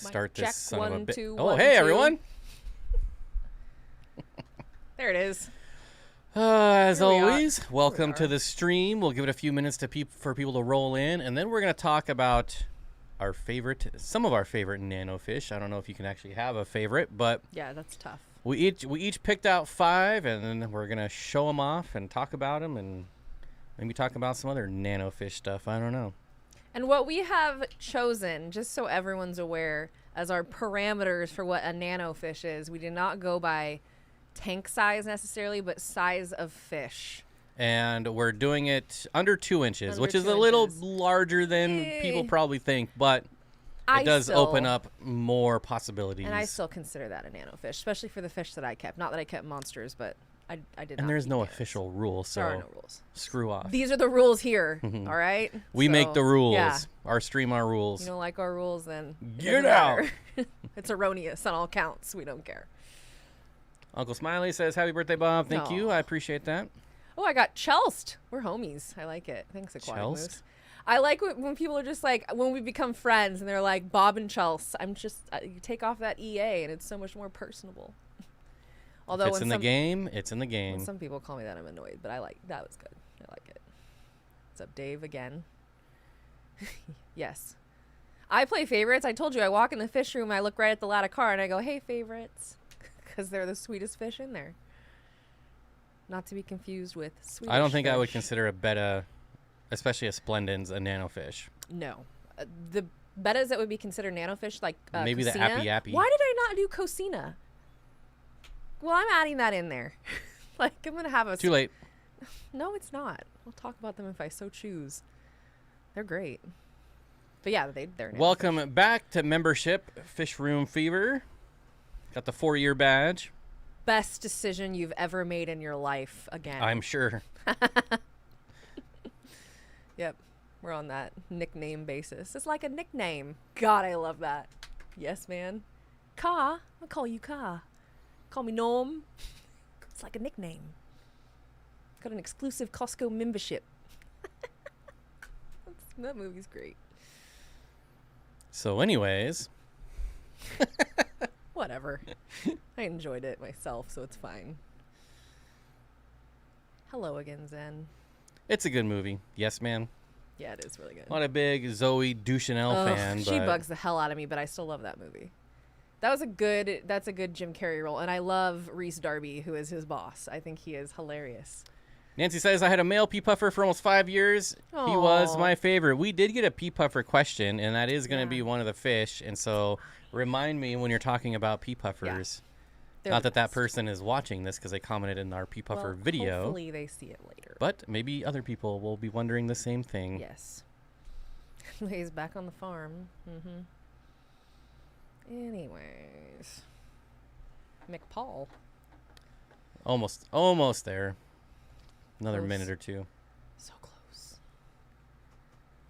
Start Check, this son of a 1, bit. 2, Oh, 1, hey 2. everyone! There it is. As Here we are. always, welcome to are. the stream. We'll give it a few minutes to for people to roll in, and then we're going to talk about some of our favorite nano fish. I don't know if you can actually have a favorite, but Yeah, that's tough. we each picked out 5, and then we're going to show them off and talk about them, and maybe talk about some other nano fish stuff. I don't know. And what we have chosen, just so everyone's aware, as our parameters for what a nano fish is, we did not go by tank size necessarily, but size of fish. And we're doing it under 2 inches, Under which is 2 a little inches. larger than people probably think, but it does open up more possibilities. And I still consider that a nano fish, especially for the fish that I kept. Not that I kept monsters, but I did not. And there's keep no nanos. official rule, so There are no rules. screw off. These are the rules here, all right? We make the rules. Yeah. Our stream, our rules. You don't like our rules, then it Get doesn't out. matter. It's erroneous on all counts. We don't care. Uncle Smiley says, happy birthday, Bob. Thank you. Aw. I appreciate that. Oh, I got Chelsed. We're homies. I like it. Thanks, Aquatic Chelsed? Moose. I like when people are just like, when we become friends and they're like, Bob and Chelsea. I'm just, you take off that EA and it's so much more personable. Although If it's in the game, it's in the when game. some people call me that, I'm annoyed, but that was good. I like it. What's up, Dave, again? Yes. I play favorites. I told you, I walk in the fish room, I look right at the ladder car and I go, hey, favorites. Because they're the sweetest fish in there. Not to be confused with Swedish I don't think I would fish. consider a betta, especially a splendens, a nano fish. No. The bettas that would be considered nanofish, like Maybe the Cosina. appy-appy. Why did I not do Cosina? Well, I'm adding that in there. Like, I'm going to have a... Too late. No, it's not. We'll talk about them if I so choose. They're great. But yeah, they're nanofish. Welcome back to membership, Fish Room Fever. Got the 4-year badge. Best decision you've ever made in your life, again. I'm sure. Yep. We're on that nickname basis. It's like a nickname. God, I love that. Yes, man. Ka. I'll call you Ka. Call me Norm. It's like a nickname. Got an exclusive Costco membership. That movie's great. So anyways, Whatever. I enjoyed it myself, so it's fine. Hello again, Zen. it's a good movie. Yes, man. Yeah, it is really good. Not a big Zoe Deschanel Ugh, fan, she but bugs the hell out of me, but I still love that movie. That's a good Jim Carrey role, and I love Reese Darby, who is his boss. I think he is hilarious. Nancy says, I had a male pea puffer for almost 5 years. He was Aw. my favorite. We did get a pea puffer question, and that is going to Yeah. be one of the fish. And so remind me when you're talking about pea puffers. They're Not the that that best. person is watching this because they commented in our pea puffer Well, video. Hopefully they see it later. But maybe other people will be wondering the same thing. Yes. He's back on the farm. Mm-hmm. Anyways. McPaul. Almost there. Another Close. minute or two. So close.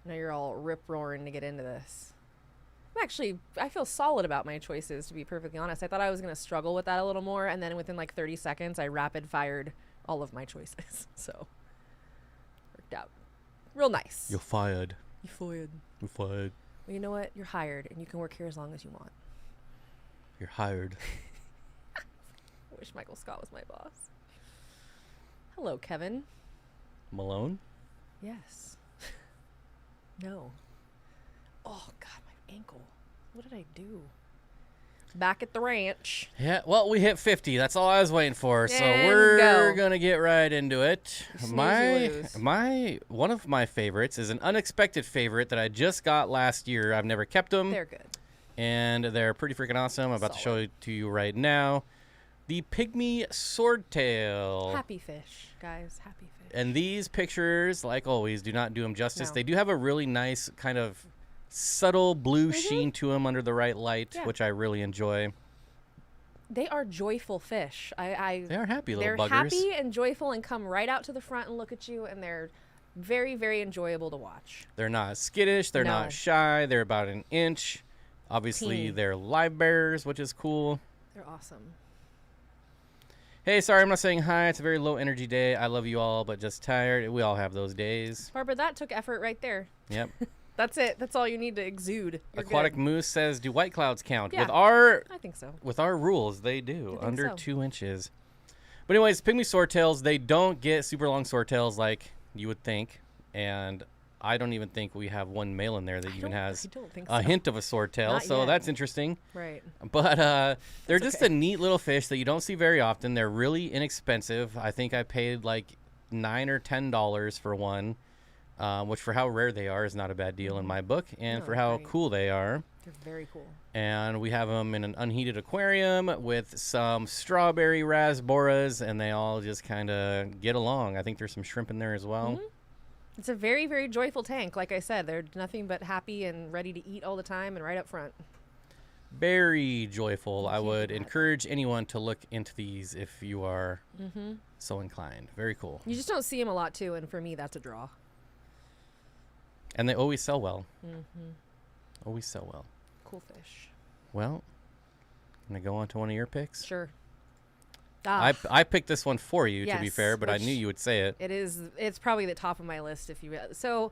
Now you're all rip-roaring to get into this. I feel solid about my choices, to be perfectly honest. I thought I was going to struggle with that a little more, and then within like 30 seconds, I rapid-fired all of my choices. So, worked out. Real nice. You're fired. You fired. You're fired. Well, you know what? You're hired, and you can work here as long as you want. You're hired. I wish Michael Scott was my boss. Hello, Kevin. Malone? Yes. No. Oh, God, my ankle. What did I do? Back at the ranch. Yeah, well, we hit 50. That's all I was waiting for. So And we're go. going to get right into it. You snooze, you lose. One of my favorites is an unexpected favorite that I just got last year. I've never kept them. They're good. And they're pretty freaking awesome. I'm about to show Solid. it to you right now. The Pygmy swordtail. Happy fish, guys. Happy fish. And these pictures, like always, do not do them justice. No. They do have a really nice kind of subtle blue sheen to them under the right light, Yeah. which I really enjoy. They are joyful fish. They are happy little They're buggers. happy and joyful and come right out to the front and look at you, and they're very, very enjoyable to watch. They're not skittish. They're No. not shy. They're about an inch. Obviously, Teeny. they're live bearers, which is cool. They're awesome. Hey, sorry, I'm not saying hi. It's a very low energy day. I love you all, but just tired. We all have those days. Barbara, that took effort right there. Yep. That's it. That's all you need to exude. You're Aquatic good. Moose says, do white clouds count? Yeah, I think so. With our rules, they do. think Under so. 2 inches. But anyways, Pygmy swordtails, they don't get super long swordtails like you would think. And I don't even think we have one male in there that even has I don't think a so. hint of a swordtail. Not So yet. that's interesting. Right. But they're just okay. a neat little fish that you don't see very often. They're really inexpensive. I think I paid like $9 or $10 for one, which for how rare they are is not a bad deal in my book. And No, for how great. cool they are. They're very cool. And we have them in an unheated aquarium with some strawberry rasboras, and they all just kind of get along. I think there's some shrimp in there as well. Mm-hmm. It's a very, very joyful tank. Like I said, they're nothing but happy and ready to eat all the time and right up front. Very joyful. I Can't would deny that. encourage anyone to look into these if you are so inclined. Very cool. You just don't see them a lot, too, and for me, that's a draw. And they always sell well. Always sell well. Cool fish. Well, gonna go on to one of your picks. Sure. I picked this one for you, to be Yes, fair, but I which- knew you would say it. It's probably the top of my list if you so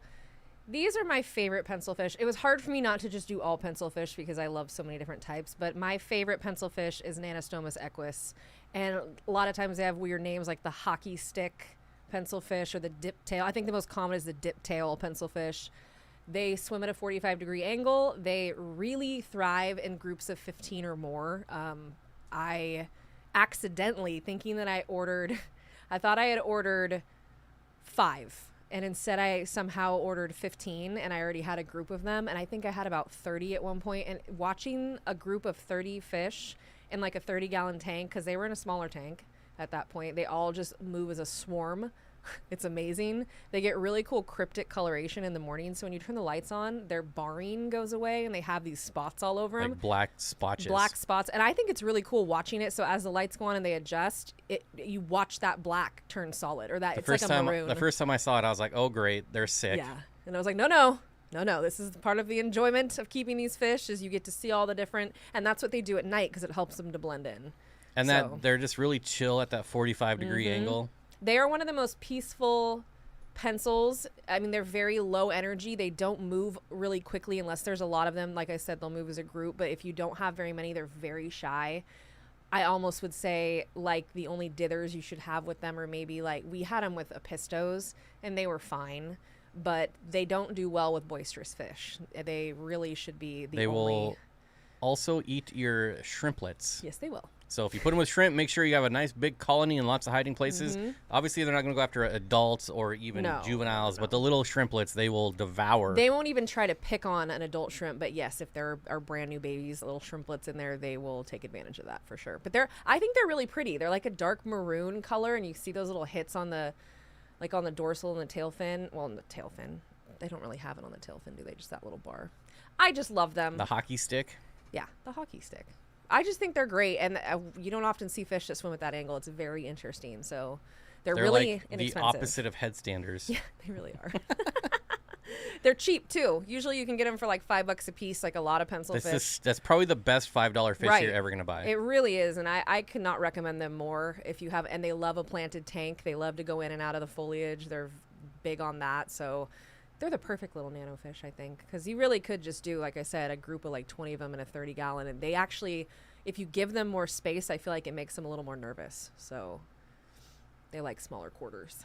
these are my favorite pencil fish. It was hard for me not to just do all pencil fish because I love so many different types, but my favorite pencil fish is Nanostomus equus. And a lot of times they have weird names like the hockey stick pencil fish or the diptail. I think the most common is the diptail pencil fish. They swim at a 45-degree angle. They really thrive in groups of 15 or more. I accidentally, thinking that I thought I had ordered 5. And instead I somehow ordered 15, and I already had a group of them. And I think I had about 30 at one point. And watching a group of 30 fish in like a 30-gallon tank, because they were in a smaller tank at that point, they all just move as a swarm. It's amazing. They get really cool cryptic coloration in the morning. So when you turn the lights on, their barring goes away and they have these spots all over them. Like black spotches. Black spots. And I think it's really cool watching it. So as the lights go on and they adjust, you watch that black turn solid, or that it's like a maroon. The first time I saw it, I was like, oh, great, they're sick. Yeah. And I was like, no. This is part of the enjoyment of keeping these fish is you get to see all the different, and that's what they do at night because it helps them to blend in. And So- that they're just really chill at that 45-degree angle. They are one of the most peaceful pencils. I mean, they're very low energy. They don't move really quickly unless there's a lot of them. Like I said, they'll move as a group. But if you don't have very many, they're very shy. I almost would say like the only dithers you should have with them are maybe like we had them with apistos and they were fine. But they don't do well with boisterous fish. They really should be the They only... will also eat your shrimplets. Yes, they will. So if you put them with shrimp, make sure you have a nice big colony and lots of hiding places. Obviously, they're not going to go after adults or even No, juveniles, no. but the little shrimplets, they will devour. They won't even try to pick on an adult shrimp, but yes, if there are brand new babies, little shrimplets in there, they will take advantage of that for sure. But I think they're really pretty. They're like a dark maroon color, and you see those little hits on the dorsal and the tail fin. Well, in the tail fin, they don't really have it on the tail fin, do they? Just that little bar. I just love them. The hockey stick. Yeah, the hockey stick. I just think they're great, and you don't often see fish that swim at that angle. It's very interesting. So they're really like the inexpensive. opposite of headstanders. Yeah, they really are. They're cheap too. Usually you can get them for like $5 a piece, like a lot of pencil fish. That's probably the best $5 fish Right. you're ever going to buy. It really is, and I could not recommend them more if you have. And they love a planted tank. They love to go in and out of the foliage. They're big on that. So they're the perfect little nano fish, I think, because you really could just do, like I said, a group of like 20 of them in a 30-gallon, and they actually, if you give them more space, I feel like it makes them a little more nervous. So they like smaller quarters.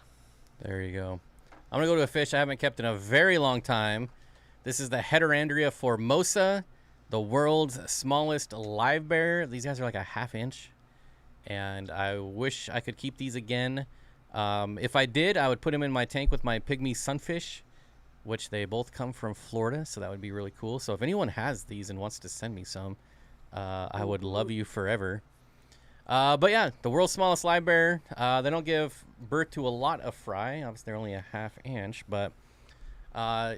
There you go. I'm going to go to a fish I haven't kept in a very long time. This is the Heterandria formosa, the world's smallest live bear. These guys are like a ½ inch, and I wish I could keep these again. If I did, I would put them in my tank with my Pygmy sunfish, which they both come from Florida, so that would be really cool. So if anyone has these and wants to send me some, I would love you forever. But yeah, the world's smallest live bear. They don't give birth to a lot of fry. Obviously, they're only a ½ inch, but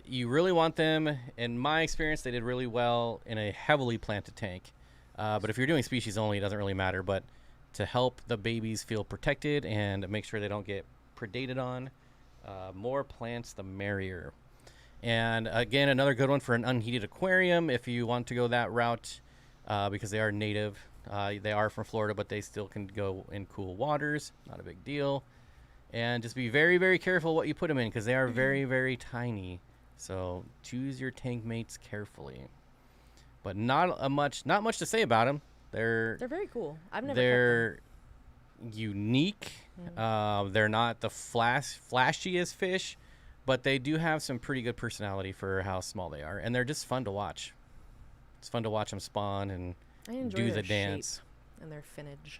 you really want them. In my experience, they did really well in a heavily planted tank. But if you're doing species only, it doesn't really matter. But to help the babies feel protected and make sure they don't get predated on, more plants, the merrier. And again, another good one for an unheated aquarium if you want to go that route, because they are native. They are from Florida, but they still can go in cool waters. Not a big deal. And just be very, very careful what you put them in, because they are very, very tiny. So choose your tank mates carefully. But not much to say about them. They're very cool. I've never kept they're unique. They're not the flashiest fish, but they do have some pretty good personality for how small they are, and they're just fun to watch. It's fun to watch them spawn and them. I enjoy do their the dance. shape and their finnage.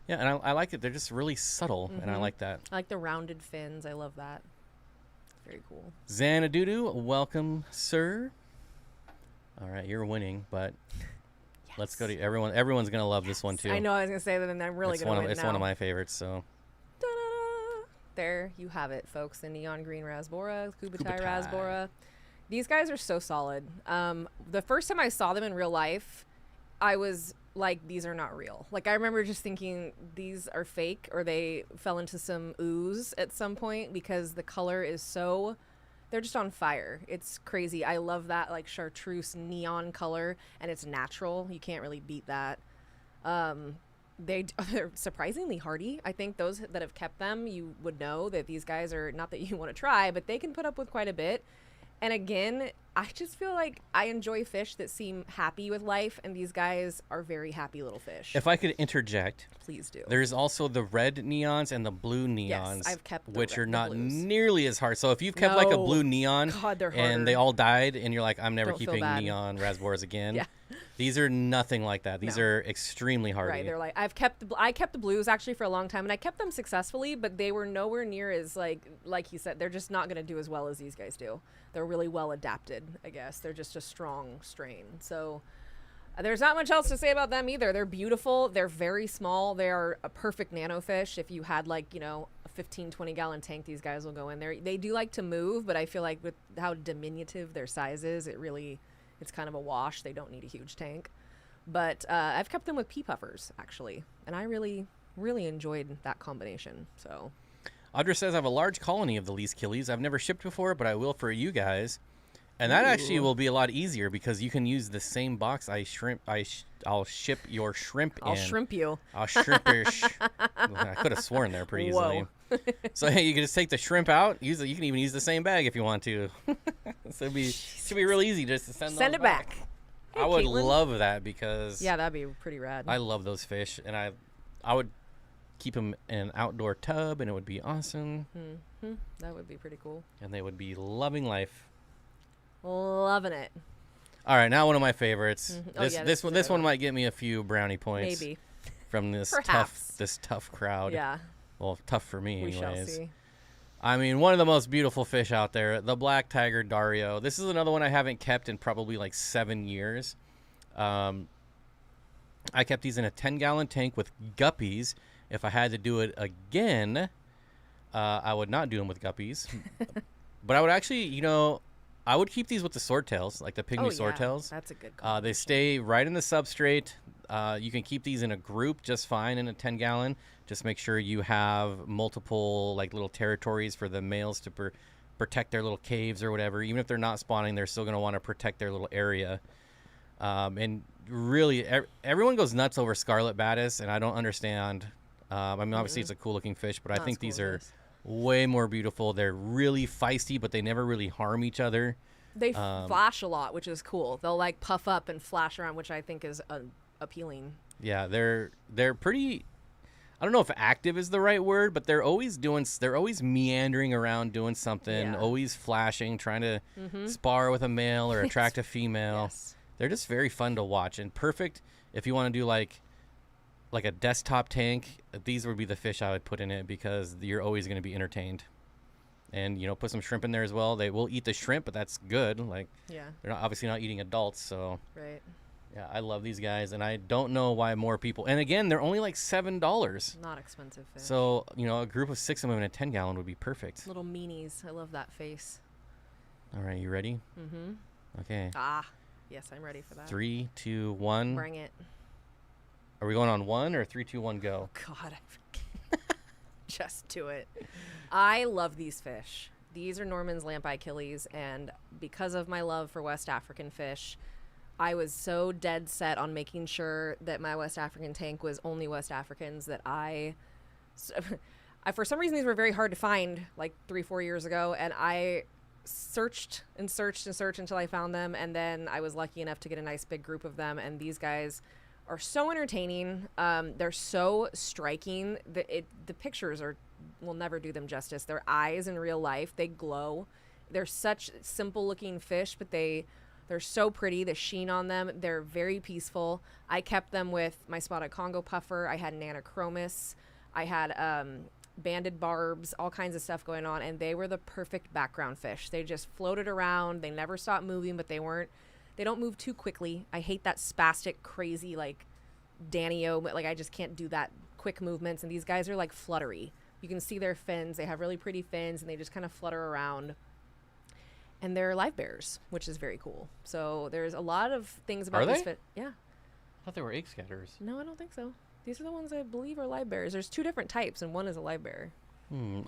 Yeah, and I like it. They're just really subtle, and I like that. I like the rounded fins. I love that. It's very cool. Xanadudu, welcome, sir. All right, you're winning, but let's go to everyone. Everyone's gonna love this one too. I know I was gonna say that, and I'm really gonna win It's now. one of my favorites. So Ta-da! There you have it, folks. The neon green rasbora, Kubutai Kubutai. rasbora. These guys are so solid. The first time I saw them in real life, I was like, these are not real. Like, I remember just thinking these are fake, or they fell into some ooze at some point, because the color is so, they're just on fire. It's crazy. I love that like chartreuse neon color, and it's natural. You can't really beat that. They're surprisingly hardy. I think those that have kept them, you would know that these guys are, not that you want to try, but they can put up with quite a bit. And again, I just feel like I enjoy fish that seem happy with life, and these guys are very happy little fish. if I could interject, Please do. there's also the red neons and the blue neons, Yes, I've kept the which are the not blues. nearly as hard. So if you've kept like a No. blue neon God, they're harder. and they all died, and you're like, I'm never Don't feel keeping bad. neon rasboras again. Yeah. These are nothing like that. These No. are extremely hardy. Right, they're like, I kept the blues actually for a long time, and I kept them successfully, but they were nowhere near as like you said, they're just not going to do as well as these guys do. They're really well adapted, I guess. They're just a strong strain. So there's not much else to say about them either. They're beautiful. They're very small. They are a perfect nano fish. If you had like, a 15, 20 gallon tank, these guys will go in there. They do like to move, but I feel like with how diminutive their size is, it's kind of a wash. They don't need a huge tank. But I've kept them with pea puffers, actually. And I really, really enjoyed that combination. So Audra says, I have a large colony of the least killies. I've never shipped before, but I will for you guys. And that actually will be a lot easier, because you can use the same box I'll ship your shrimp in. I'll shrimp you. I'll shrimp your I could have sworn there pretty easily. Whoa. So hey, you can just take the shrimp out. You can even use the same bag if you want to. So it should be real easy just to send Send those it back. Hey, I would Caitlin. love that, because Yeah, that'd be pretty rad. I love those fish, and I would keep them in an outdoor tub, and it would be awesome, That would be pretty cool. and they would be loving life. Loving it. All right, now one of my favorites. Oh, yeah, This one might get me a few brownie points. Maybe. From this Perhaps. tough crowd. Yeah. Well, tough for me, We shall anyways. see. I mean, one of the most beautiful fish out there, the black tiger dario. This is another one I haven't kept in probably like 7 years. I kept these in a 10-gallon tank with guppies. If I had to do it again, I would not do them with guppies. But I would actually, I would keep these with the swordtails, like the Pygmy swordtails. That's a good They stay right in the substrate. You can keep these in a group just fine in a 10-gallon. Just make sure you have multiple like little territories for the males to protect their little caves or whatever. Even if they're not spawning, they're still going to want to protect their little area. And really, everyone goes nuts over scarlet batis, and I don't understand. I mean, obviously it's a cool-looking fish, but I think these are way more beautiful. They're really feisty, but they never really harm each other. They flash a lot, which is cool. They'll like puff up and flash around, which I think is appealing. Yeah, they're pretty. I don't know if active is the right word, but they're always meandering around doing something, always flashing, trying to spar with a male or attract a female. Yes. They're just very fun to watch and perfect if you want to do like a desktop tank. These would be the fish I would put in it, because you're always going to be entertained. And put some shrimp in there as well. They will eat the shrimp, but that's good. Like, they're obviously not eating adults, so Right. yeah, I love these guys, and I don't know why more people. And again, they're only like $7. Not expensive fish. So a group of 6 of them in a 10-gallon would be perfect. Little meanies. I love that face. All right, you ready? Mm-hmm. Okay. Yes, I'm ready for that. 3, 2, 1. Bring it. Are we going on 1 or 3, 2, 1, go? God, just do it. I love these fish. These are Norman's lamp-eye killies, and because of my love for West African fish, I was so dead set on making sure that my West African tank was only West Africans that for some reason, these were very hard to find like 3-4 years ago, and I searched and searched and searched until I found them, and then I was lucky enough to get a nice big group of them, and these guys are so entertaining. They're so striking. The pictures will never do them justice. Their eyes in real life, they glow. They're such simple looking fish, but they're so pretty. The sheen on them, they're very peaceful. I kept them with my spotted Congo puffer. I had Nanochromis. I had banded barbs, all kinds of stuff going on, and they were the perfect background fish. They just floated around. They never stopped moving, but they don't move too quickly. I hate that spastic, crazy, like dario. Like, I just can't do that quick movements, and these guys are like fluttery. You can see their fins. They have really pretty fins, and they just kind of flutter around. And they're live bears, which is very cool. So there's a lot of things about these fish. Yeah. I thought they were egg scatters. No, I don't think so. These are the ones I believe are live bears. There's 2 different types, and one is a live bear.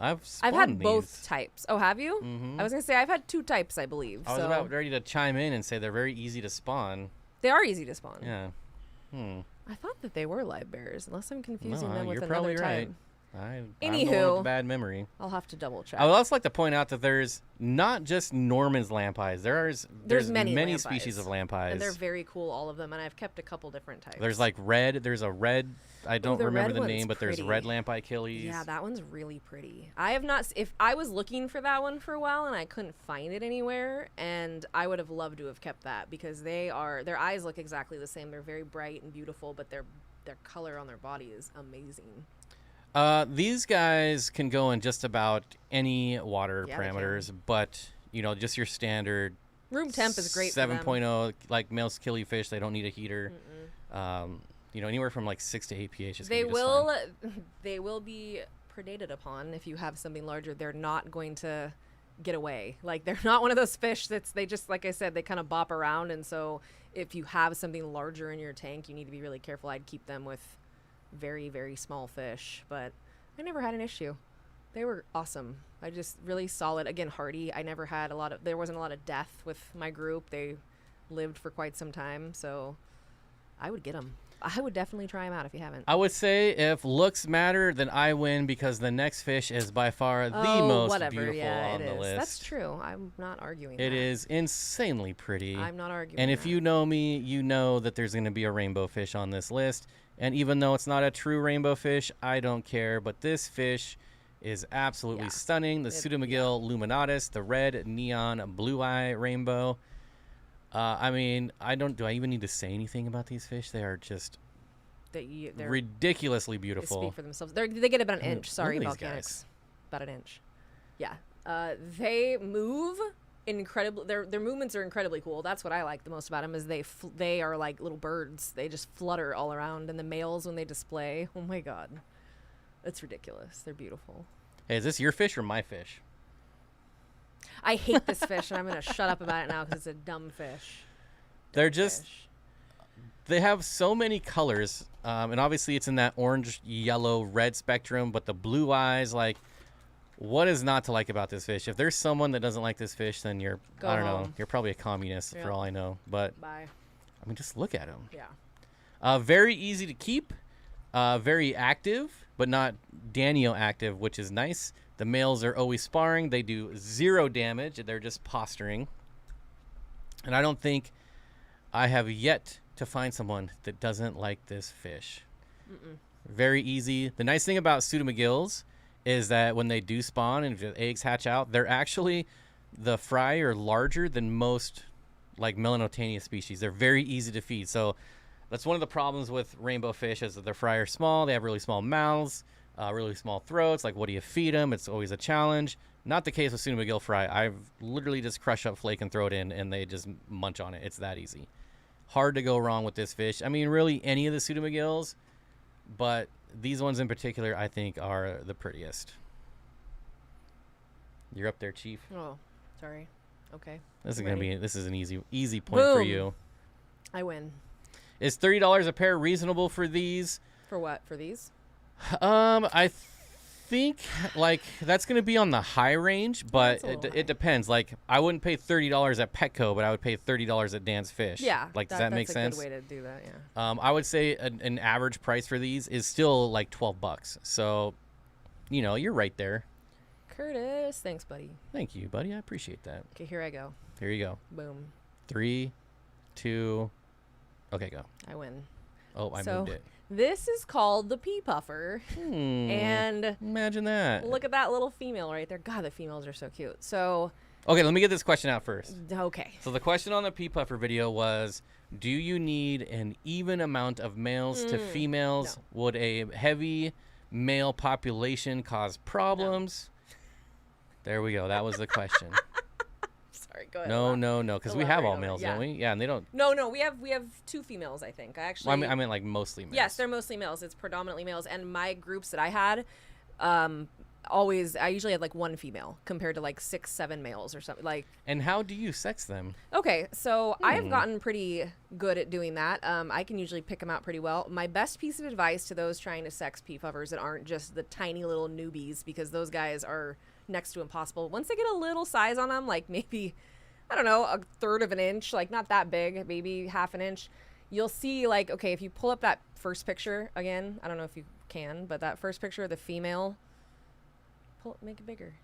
I've had these. both types. Oh, have you? Mm-hmm. I was going to say I've had 2 types, I believe. I was about ready to chime in and say they're very easy to spawn. They are easy to spawn. Yeah. I thought that they were live bears, unless I'm confusing them with you're another probably type. right. I'm the one Anywho, with bad memory. I'll have to double check. I would also like to point out that there's not just Norman's lamp-eyes. There's many species of lamp-eyes. And they're very cool, all of them, and I've kept a couple different types. There's like red. There's a red. I don't remember the name, but there's red lamp-eye killies. Yeah, that one's really pretty. I have not. If I was looking for that one for a while and I couldn't find it anywhere, and I would have loved to have kept that because their eyes look exactly the same. They're very bright and beautiful, but their color on their body is amazing. These guys can go in just about any water parameters, but just your standard room temp is great. 7.0 like male killifish. They don't need a heater. Anywhere from like 6 to 8 pH. They will be predated upon if you have something larger. They're not going to get away. Like, they're not one of those fish they just, like I said, they kind of bop around. And so if you have something larger in your tank, you need to be really careful. I'd keep them with very, very small fish, but I never had an issue. They were awesome. I just really solid. Again, hardy. I never had there wasn't a lot of death with my group. They lived for quite some time, so I would get them. I would definitely try them out if you haven't. I would say if looks matter, then I win because the next fish is by far the most beautiful on the list. That's true. I'm not arguing It is insanely pretty. I'm not arguing And if you know me, you know that there's going to be a rainbow fish on this list. And even though it's not a true rainbow fish, I don't care. But this fish is absolutely stunning. The Pseudomagil luminatus, the red neon blue eye rainbow. Do I even need to say anything about these fish? They are just they're ridiculously beautiful. They speak for themselves. They get about an inch. Sorry, volcanics. About an inch. Yeah. They move incredibly. Their movements are incredibly cool. That's what I like the most about them is they are like little birds. They just flutter all around. And the males, when they display, oh my God. It's ridiculous. They're beautiful. Hey, is this your fish or my fish? I hate this fish, and I'm going to shut up about it now because it's a dumb fish. They have so many colors, and obviously it's in that orange, yellow, red spectrum, but the blue eyes, like, what is not to like about this fish? If there's someone that doesn't like this fish, then you're probably a communist for all I know. But, bye. Just look at them. Yeah. Very easy to keep, very active, but not Daniel active, which is nice. The males are always sparring. They do 0 damage. They're just posturing. And I don't think I have yet to find someone that doesn't like this fish. Very easy. The nice thing about Pseudomagils is that when they do spawn and the eggs hatch out, the fry are larger than most like Melanotania species. They're very easy to feed. So that's one of the problems with rainbow fish is that their fry are small. They have really small mouths. Really small throats. Like, what do you feed them? It's always a challenge. Not the case with Pseudomagil fry. I've literally just crush up flake and throw it in, and they just munch on it. It's that easy. Hard to go wrong with this fish. Really any of the Pseudomagils, but these ones in particular, I think, are the prettiest. You're up there, Chief. Oh, sorry. Okay. This is an easy point for you. I win. Is $30 a pair reasonable for these? For what? For these? I think like that's going to be on the high range, but it depends. Like, I wouldn't pay $30 at Petco, but I would pay $30 at Dan's Fish. Yeah. Like, does that make sense? That's a good way to do that, yeah. I would say an average price for these is still like $12. So, you're right there. Curtis. Thanks, buddy. Thank you, buddy. I appreciate that. Okay, here I go. Here you go. Boom. 3, 2. Okay, go. I win. Oh, I moved it. This is called the pea puffer. And imagine that. look at that little female right there. God, the females are so cute. So, okay, let me get this question out first. Okay. So the question on the pea puffer video was, do you need an even amount of males to females? No. Would a heavy male population cause problems? No. There we go. That was the question. Sorry, go ahead. No, because we have all males, don't we? Yeah, and they don't. No, we have 2 females, I think. I actually. Well, I mean like mostly males. Yes, they're mostly males. It's predominantly males, and my groups that I had, I usually had like 1 female compared to like 6, 7 males or something like. And how do you sex them? Okay, so I've gotten pretty good at doing that. I can usually pick them out pretty well. My best piece of advice to those trying to sex pea puffers that aren't just the tiny little newbies, because those guys are next to impossible. Once they get a little size on them, like maybe, I don't know, 1/3 of an inch, like not that big, maybe 1/2 inch, you'll see like, okay, if you pull up that first picture again, I don't know if you can, but that first picture of the female, make it bigger.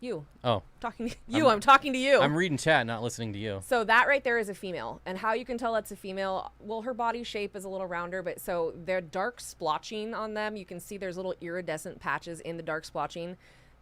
You. Oh. Talking to you. I'm talking to you. I'm reading chat, not listening to you. So that right there is a female. And how you can tell that's a female, well, her body shape is a little rounder, but so they're dark splotching on them. You can see there's little iridescent patches in the dark splotching.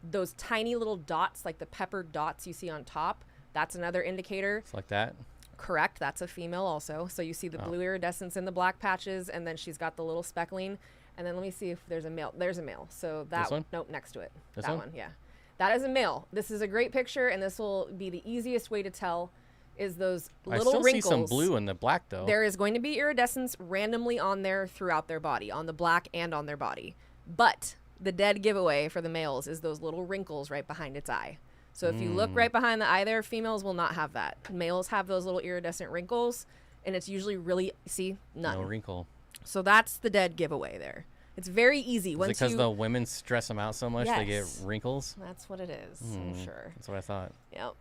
Those tiny little dots, like the peppered dots you see on top, that's another indicator. It's like that? Correct. That's a female also. So you see the blue iridescence in the black patches, and then she's got the little speckling. And then let me see if there's a male. There's a male. So that one? Nope, next to it. This that one? Yeah. That is a male. This is a great picture, and this will be the easiest way to tell is those little wrinkles. I still see some blue in the black, though. There is going to be iridescence randomly on there throughout their body, on the black and on their body. But the dead giveaway for the males is those little wrinkles right behind its eye. So if you look right behind the eye there, females will not have that. Males have those little iridescent wrinkles, and it's usually really, see, none. No wrinkle. So that's the dead giveaway there. It's very easy. Is it because the women stress them out so much they get Yes. wrinkles? That's what it is, I'm sure. That's what I thought. Yep.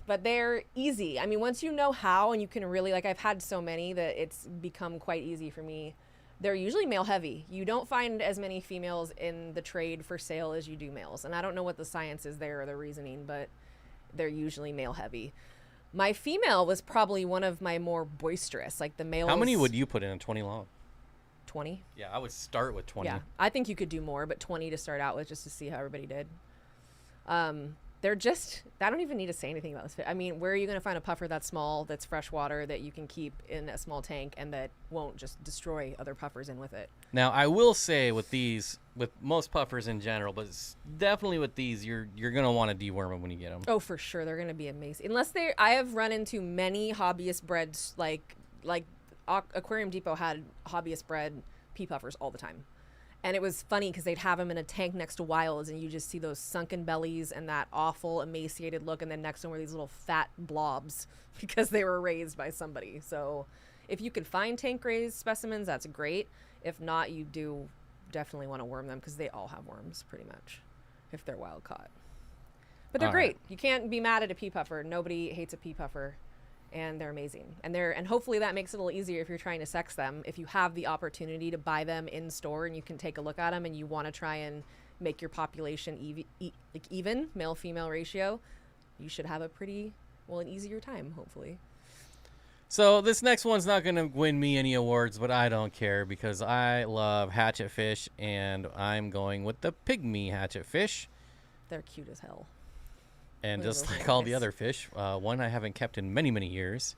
But they're easy. I mean, once you know how, and you can really, like, I've had so many that it's become quite easy for me. They're usually male heavy. You don't find as many females in the trade for sale as you do males. And I don't know what the science is there or the reasoning, but they're usually male heavy. My female was probably one of my more boisterous, like the males. How many would you put in a 20 long? 20? Yeah, I would start with 20. Yeah, I think you could do more, but 20 to start out with just to see how everybody did. They're just, I don't even need to say anything about this. I mean, where are you going to find a puffer that's small, that's freshwater, that you can keep in a small tank and that won't just destroy other puffers in with it? Now, I will say with these, with most puffers in general, but definitely with these, you're going to want to deworm them when you get them. Oh, for sure. They're going to be amazing. Unless I have run into many hobbyist breds, like Aquarium Depot had hobbyist bred pea puffers all the time. And it was funny because they'd have them in a tank next to wilds, and you just see those sunken bellies and that awful emaciated look, and then next to them were these little fat blobs because they were raised by somebody. So if you could find tank raised specimens, that's great. If not, you do definitely want to worm them because they all have worms pretty much if they're wild caught. But they're great. You can't be mad at a pea puffer. Nobody hates a pea puffer. And they're amazing. And hopefully that makes it a little easier if you're trying to sex them. If you have the opportunity to buy them in store and you can take a look at them and you want to try and make your population even, male-female ratio, you should have an easier time, hopefully. So this next one's not going to win me any awards, but I don't care because I love hatchetfish, and I'm going with the Pygmy hatchetfish. They're cute as hell. And just like all the other fish, one I haven't kept in many, many years.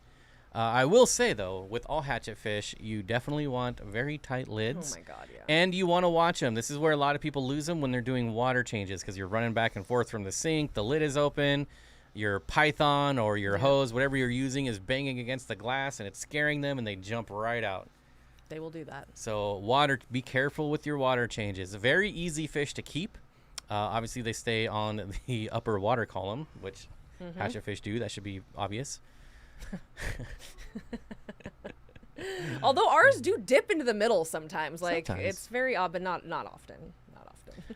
I will say, though, with all hatchetfish, you definitely want very tight lids. Oh, my God, yeah. And you want to watch them. This is where a lot of people lose them when they're doing water changes because you're running back and forth from the sink. The lid is open. Your python or your hose, whatever you're using, is banging against the glass, and it's scaring them, and they jump right out. They will do that. So be careful with your water changes. A very easy fish to keep. Obviously, they stay on the upper water column, which hatchetfish do. That should be obvious. Although ours do dip into the middle sometimes. It's very odd, but not often. Not often.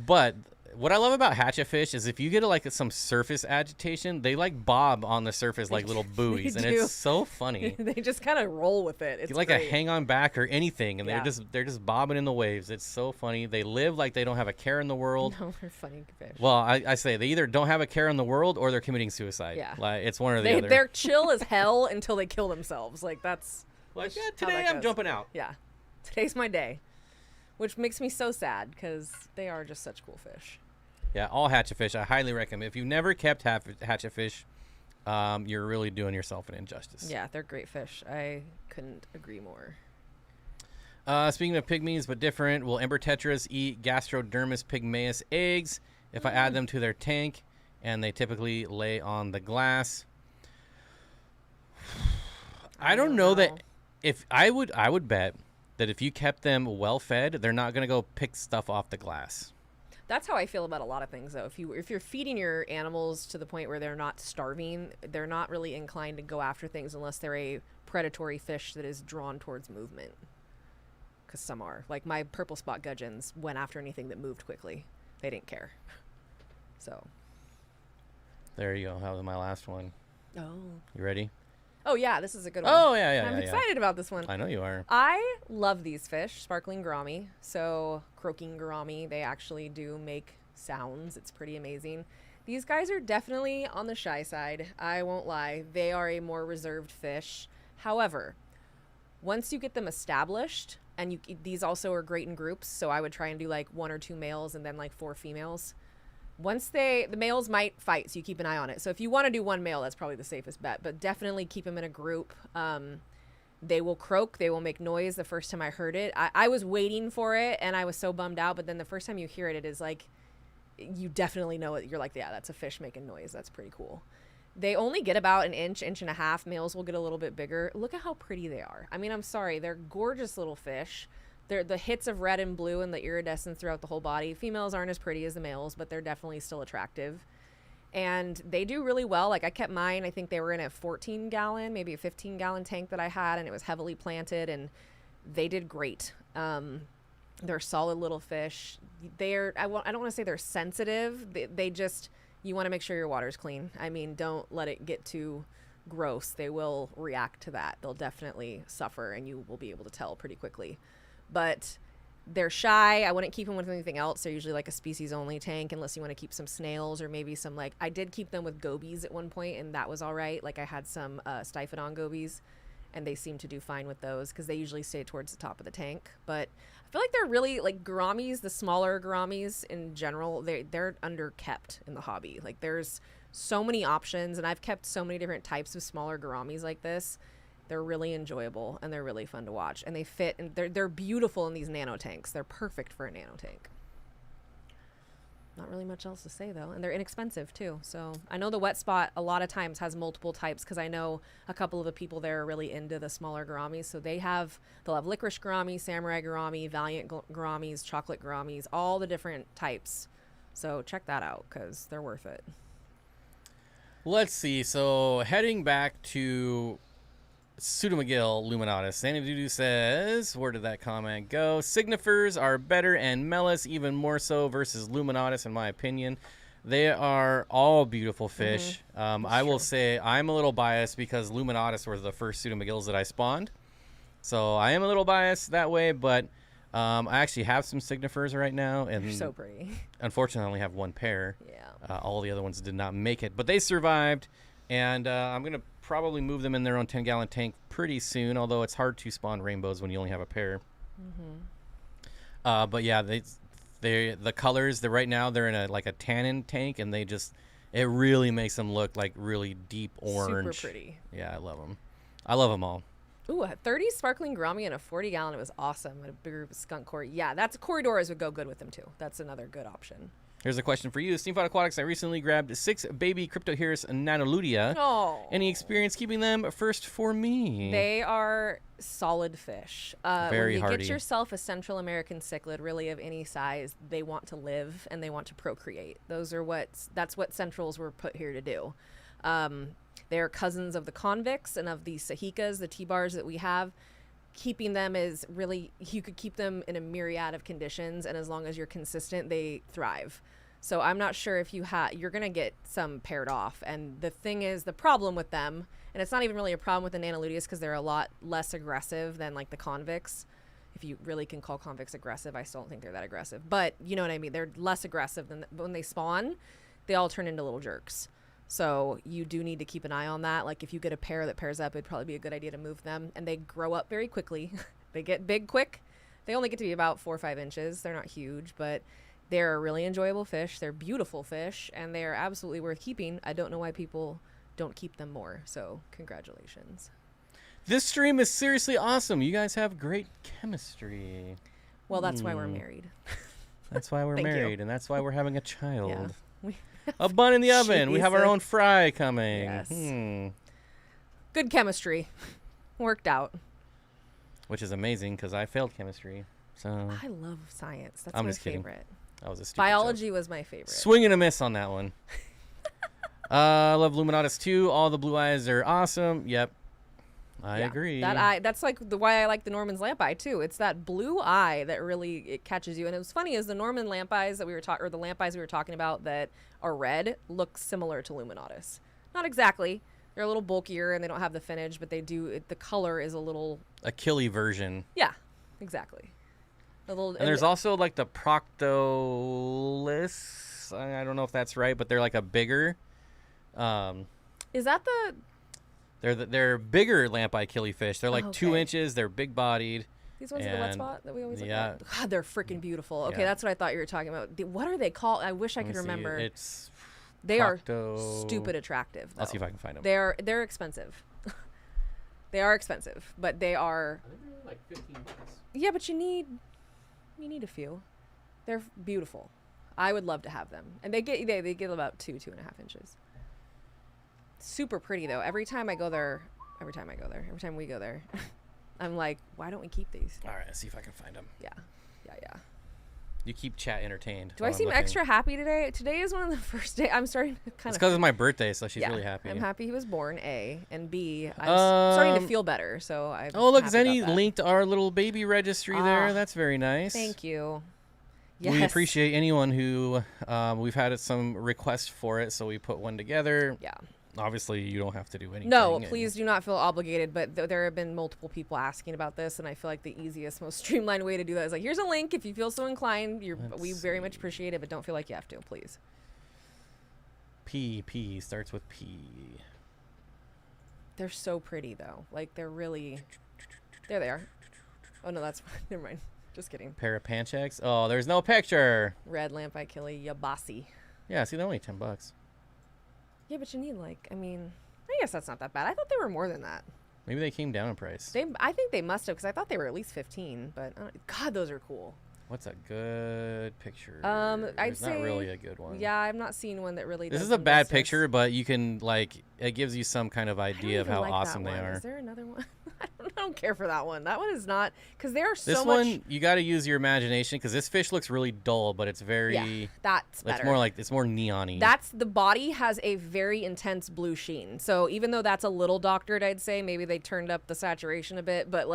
But What I love about hatchetfish is if you get like some surface agitation, they like bob on the surface like little buoys, and it's so funny. They just kind of roll with it. It's get like great. a hang on back or anything, and Yeah. they're just bobbing in the waves. It's so funny. They live like they don't have a care in the world. No, they're funny fish. Well, I say they either don't have a care in the world or they're committing suicide. Yeah. Like it's one or the other. They're chill as hell until they kill themselves. Like that's like, yeah, how today that I'm goes. jumping out. Yeah, today's my day, which makes me so sad because they are just such cool fish. Yeah, all hatchetfish. I highly recommend. If you've never kept hatchetfish, you're really doing yourself an injustice. Yeah, they're great fish. I couldn't agree more. Speaking of pygmies, but different, will ember tetras eat gastrodermis pygmaeus eggs if I add them to their tank, and they typically lay on the glass? I don't know that. If I would bet that if you kept them well fed, they're not going to go pick stuff off the glass. That's how I feel about a lot of things, though. If you're feeding your animals to the point where they're not starving, they're not really inclined to go after things unless they're a predatory fish that is drawn towards movement. Because some are. Like my purple spot gudgeons went after anything that moved quickly. They didn't care. So. There you go. That was my last one. Oh. You ready? Oh, yeah. This is a good one. Oh, yeah. I'm excited about this one. I know you are. I love these fish, sparkling gourami. So croaking gourami, they actually do make sounds. It's pretty amazing. These guys are definitely on the shy side. I won't lie. They are a more reserved fish. However, once you get them established, and these also are great in groups, so I would try and do like 1 or 2 males and then like 4 females. Once the males might fight, so you keep an eye on it. So if you want to do 1 male, that's probably the safest bet, but definitely keep them in a group. They will croak, they will make noise. The first time I heard it, I was waiting for it and I was so bummed out, but then the first time you hear it, it is like, you definitely know it. You're like, yeah, that's a fish making noise. That's pretty cool. They only get about an inch and a half. Males will get a little bit bigger. Look at how pretty they are. I mean, I'm sorry. They're gorgeous little fish. They're the hits of red and blue and the iridescence throughout the whole body. Females aren't as pretty as the males, but they're definitely still attractive. And they do really well. Like I kept mine, I think they were in a 14-gallon, maybe a 15-gallon tank that I had, and it was heavily planted, and they did great. They're solid little fish. I don't want to say they're sensitive. They just, you want to make sure your water's clean. I mean, don't let it get too gross. They will react to that. They'll definitely suffer, and you will be able to tell pretty quickly. But they're shy. I wouldn't keep them with anything else. They're usually like a species only tank unless you want to keep some snails or maybe some, like, I did keep them with gobies at one point, and that was all right. Like I had some Steenfott gobies, and they seem to do fine with those because they usually stay towards the top of the tank. But I feel like they're really, like, gouramis, the smaller gouramis in general, they're underkept in the hobby. Like there's so many options, and I've kept so many different types of smaller gouramis like this. They're really enjoyable, and they're really fun to watch, and they fit, and they're beautiful in these nano tanks. They're perfect for a nano tank. Not really much else to say, though, and they're inexpensive too. So I know the wet spot a lot of times has multiple types because I know a couple of the people there are really into the smaller gouramis. So they'll have licorice gourami, samurai gourami, valiant gouramis, chocolate gouramis, all the different types. So check that out because they're worth it. Let's see. So heading back to Pseudomagil luminatus. Sandy Doodoo says, where did that comment go? Signifers are better and Melis even more so versus luminatus in my opinion. They are all beautiful fish. I will say I'm a little biased because luminatus were the first Pseudomagils that I spawned. So I am a little biased that way, but I actually have some Signifers right now. And they're so pretty. Unfortunately, I only have 1 pair. Yeah. All the other ones did not make it, but they survived. And I'm going to probably move them in their own 10-gallon tank pretty soon, although it's hard to spawn rainbows when you only have a pair. But yeah, the colors, right now they're in a tannin tank, and it really makes them look like really deep orange. Super pretty. Yeah, I love them. I love them all. Ooh, a 30 sparkling gourami in a 40-gallon. It was awesome. A big group of skunk corridors. Yeah, corridors would go good with them too. That's another good option. Here's a question for you. Steenfott Aquatics, I recently grabbed 6 baby Cryptoheris Nanoludia. Oh. Any experience keeping them? First for me. They are solid fish. Very when you hardy. get yourself a Central American cichlid, really of any size, they want to live and they want to procreate. That's what Centrals were put here to do. They're cousins of the convicts and of the sahikas, the T-bars that we have. Keeping them is really, you could keep them in a myriad of conditions, and as long as you're consistent, they thrive. So I'm not sure if you're going to get some paired off. And the thing is, the problem with them, and it's not even really a problem with the Nanoludius because they're a lot less aggressive than like the convicts. If you really can call convicts aggressive, I still don't think they're that aggressive. But you know what I mean? They're less aggressive than when they spawn, they all turn into little jerks. So you do need to keep an eye on that. Like if you get a pair that pairs up, it'd probably be a good idea to move them. And they grow up very quickly. They get big quick. They only get to be about 4 or 5 inches. They're not huge, but they're a really enjoyable fish. They're beautiful fish, and they're absolutely worth keeping. I don't know why people don't keep them more. So congratulations. This stream is seriously awesome. You guys have great chemistry. Well, that's why we're married. That's why we're married, and that's why we're having a child. Yeah. A bun in the oven. We have our own fry coming. Yes. Good chemistry. Worked out. Which is amazing because I failed chemistry. So I love science. That's I'm my just kidding. favorite. That was a stupid Biology joke. was my favorite. Swing and a miss on that one. I love Luminatus too. All the blue eyes are awesome. Yep. I agree. That's like why I like the Norman's lamp eye too. It's that blue eye that really it catches you. And it was funny is the Norman lamp eyes that we were talking, or the lamp eyes we were talking about that are red look similar to Luminatus. Not exactly. They're a little bulkier and they don't have the finnage, but they do. The color is a little. A killie version. Yeah, exactly. A little. And there's also like the Proctolis. I don't know if that's right, but they're like a bigger. Is that the? They're bigger lamp-eye killifish. They're like 2 okay. inches. They're big-bodied. These ones are the wet spot that we always look yeah. at. God, they're freaking beautiful. Okay, Yeah. that's what I thought you were talking about. What are they called? I wish I could remember. It's They are stupid attractive. Though. I'll see if I can find them. They're expensive. They are expensive, but they are. I think they're like $15. Yeah, but you need a few. They're beautiful. I would love to have them, and they get about 2.5 inches. Super pretty though. Every time we go there, I'm like, why don't we keep these? All right, let's see if I can find them. Yeah. You keep chat entertained. Do I seem extra happy today? Today is one of the first days I'm starting to kind It's of. because it's my birthday, so she's really happy. I'm happy he was born. A and B. I'm starting to feel better. So I. Oh look, Zenny linked our little baby registry there. That's very nice. Thank you. Yes. We appreciate anyone who we've had some requests for it, so we put one together. Yeah. Obviously, you don't have to do anything. No, please do not feel obligated. But there have been multiple people asking about this, and I feel like the easiest, most streamlined way to do that is like, here's a link. If you feel so inclined, we very much appreciate it, but don't feel like you have to, please. P starts with P. They're so pretty though. Like they're really. There they are. Oh no, that's never mind. Just kidding. Pair of panchecks. Oh, there's no picture. Red lamp eye killie yabasi. Yeah, see, they're only $10. Yeah, but you need I guess that's not that bad. I thought they were more than that. Maybe they came down in price. I think they must have because I thought they were at least 15. But God, those are cool. What's a good picture? I'd say not really a good one. Yeah, I've not seen one that really. This does is a bad justice. picture, but you can it gives you some kind of idea of how awesome they are. Is there another one? I don't care for that one. That one is not because they are so this much. This one you got to use your imagination because this fish looks really dull, but it's very. Yeah, that's better. It's more neon-y. The body has a very intense blue sheen. So even though that's a little doctored, I'd say maybe they turned up the saturation a bit, but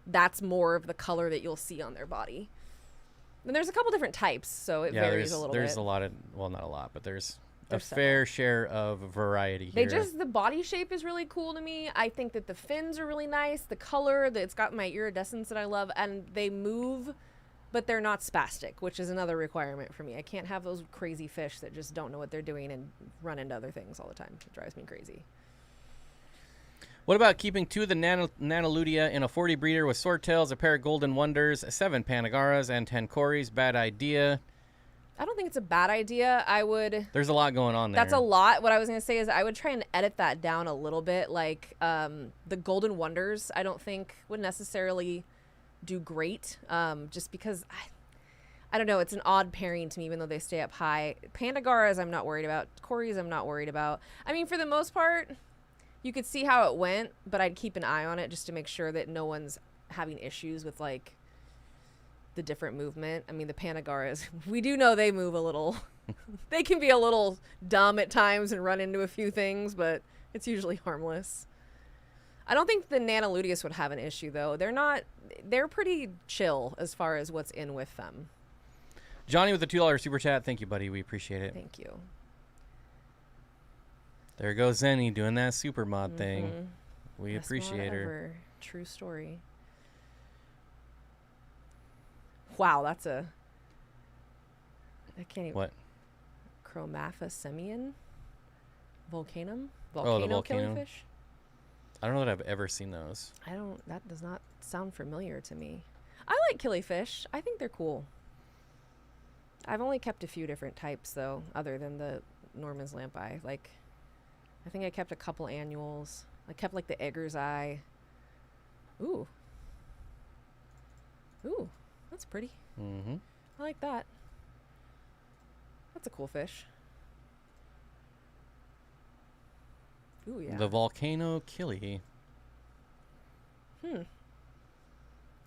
that's more of the color that you'll see on their body. And there's a couple different types, so it varies a little bit. There's a lot of, well, not a lot, but there's a fair share of variety here. The body shape is really cool to me. I think that the fins are really nice. The color, it's got my iridescence that I love, and they move, but they're not spastic, which is another requirement for me. I can't have those crazy fish that just don't know what they're doing and run into other things all the time. It drives me crazy. What about keeping 2 of the Nanoludia in a 40 breeder with swordtails, a pair of golden wonders, 7 panagaras, and 10 cories? Bad idea. I don't think it's a bad idea. There's a lot going on there. That's a lot. What I was going to say is I would try and edit that down a little bit. The golden wonders, I don't think would necessarily do great. Just because I don't know. It's an odd pairing to me, even though they stay up high. Pandagaras, I'm not worried about. Cories, I'm not worried about. I mean, for the most part, you could see how it went, but I'd keep an eye on it just to make sure that no one's having issues with the different movement. I mean, the Panagaras, we do know they move a little. They can be a little dumb at times and run into a few things, but it's usually harmless. I don't think the Nanoludius would have an issue though. They're pretty chill as far as what's in with them. Johnny with the $2 super chat. Thank you, buddy. We appreciate it. Thank you. There goes Zenny doing that super mod thing. We Best appreciate mod her. ever. True story. Wow, that's a... I can't even... What? Chromatha semian? Volcanum? Oh, the volcano. Killifish? I don't know that I've ever seen those. That does not sound familiar to me. I like killifish. I think they're cool. I've only kept a few different types, though, other than the Norman's lampi. Like, I think I kept a couple annuals. I kept, like, the Egger's eye. Ooh. Ooh, that's pretty. Mm-hmm. I like that. That's a cool fish. Ooh, yeah. The volcano killie.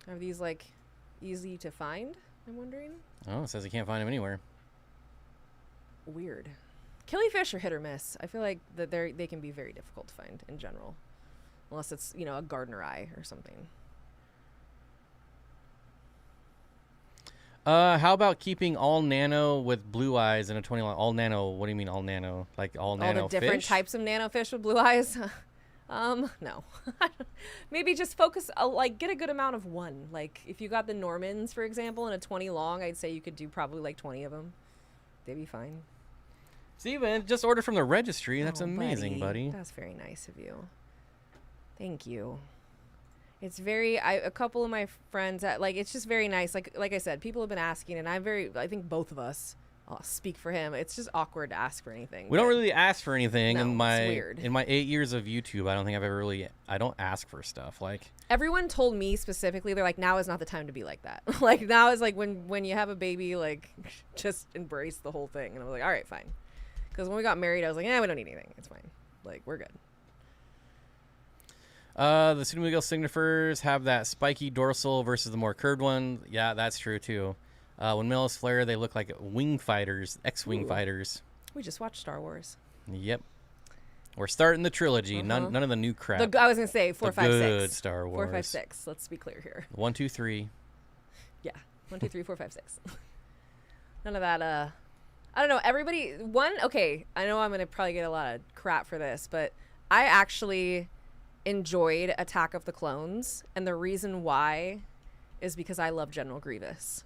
Are these, like, easy to find? I'm wondering. Oh, it says you can't find them anywhere. Weird. Killifish are hit or miss. I feel like that they can be very difficult to find in general, unless it's, you know, a gardener eye or something. How about keeping all nano with blue eyes and a 20 line? All nano. What do you mean all nano? Like all nano All the different fish? types of nano fish with blue eyes. No. Maybe just focus, like, get a good amount of one. Like, if you got the Normans, for example, and a 20 long, I'd say you could do probably like 20 of them. They'd be fine. Steven, just ordered from the registry. That's Oh, amazing, buddy. That's very nice of you. Thank you. It's very, a couple of my friends, like, it's just very nice. Like I said, people have been asking, and I think both of us, I'll speak for him. It's just awkward to ask for anything. We don't really ask for anything. No, in it's weird. my 8 years of YouTube, I don't think I've ever really. I don't ask for stuff. Like Everyone told me specifically, they're like, now is not the time to be like that. Like, now is like when you have a baby, like, just embrace the whole thing. And I was like, all right, fine. Because when we got married, I was like, we don't need anything. It's fine. Like, we're good. The Pseudomugil signifers have that spiky dorsal versus the more curved one. Yeah, that's true too. When males flare, they look like wing fighters, X-wing fighters. We just watched Star Wars. Yep. We're starting the trilogy. None of the new crap. I was gonna say 4, 5, 6. Good Star Wars. 4, 5, 6. Let's be clear here. 1, 2, 3. Yeah. 1, 2, 3, 4, 5, 6. None of that. I don't know. Everybody. Okay. I know I'm gonna probably get a lot of crap for this, but I actually enjoyed Attack of the Clones, and the reason why is because I love General Grievous.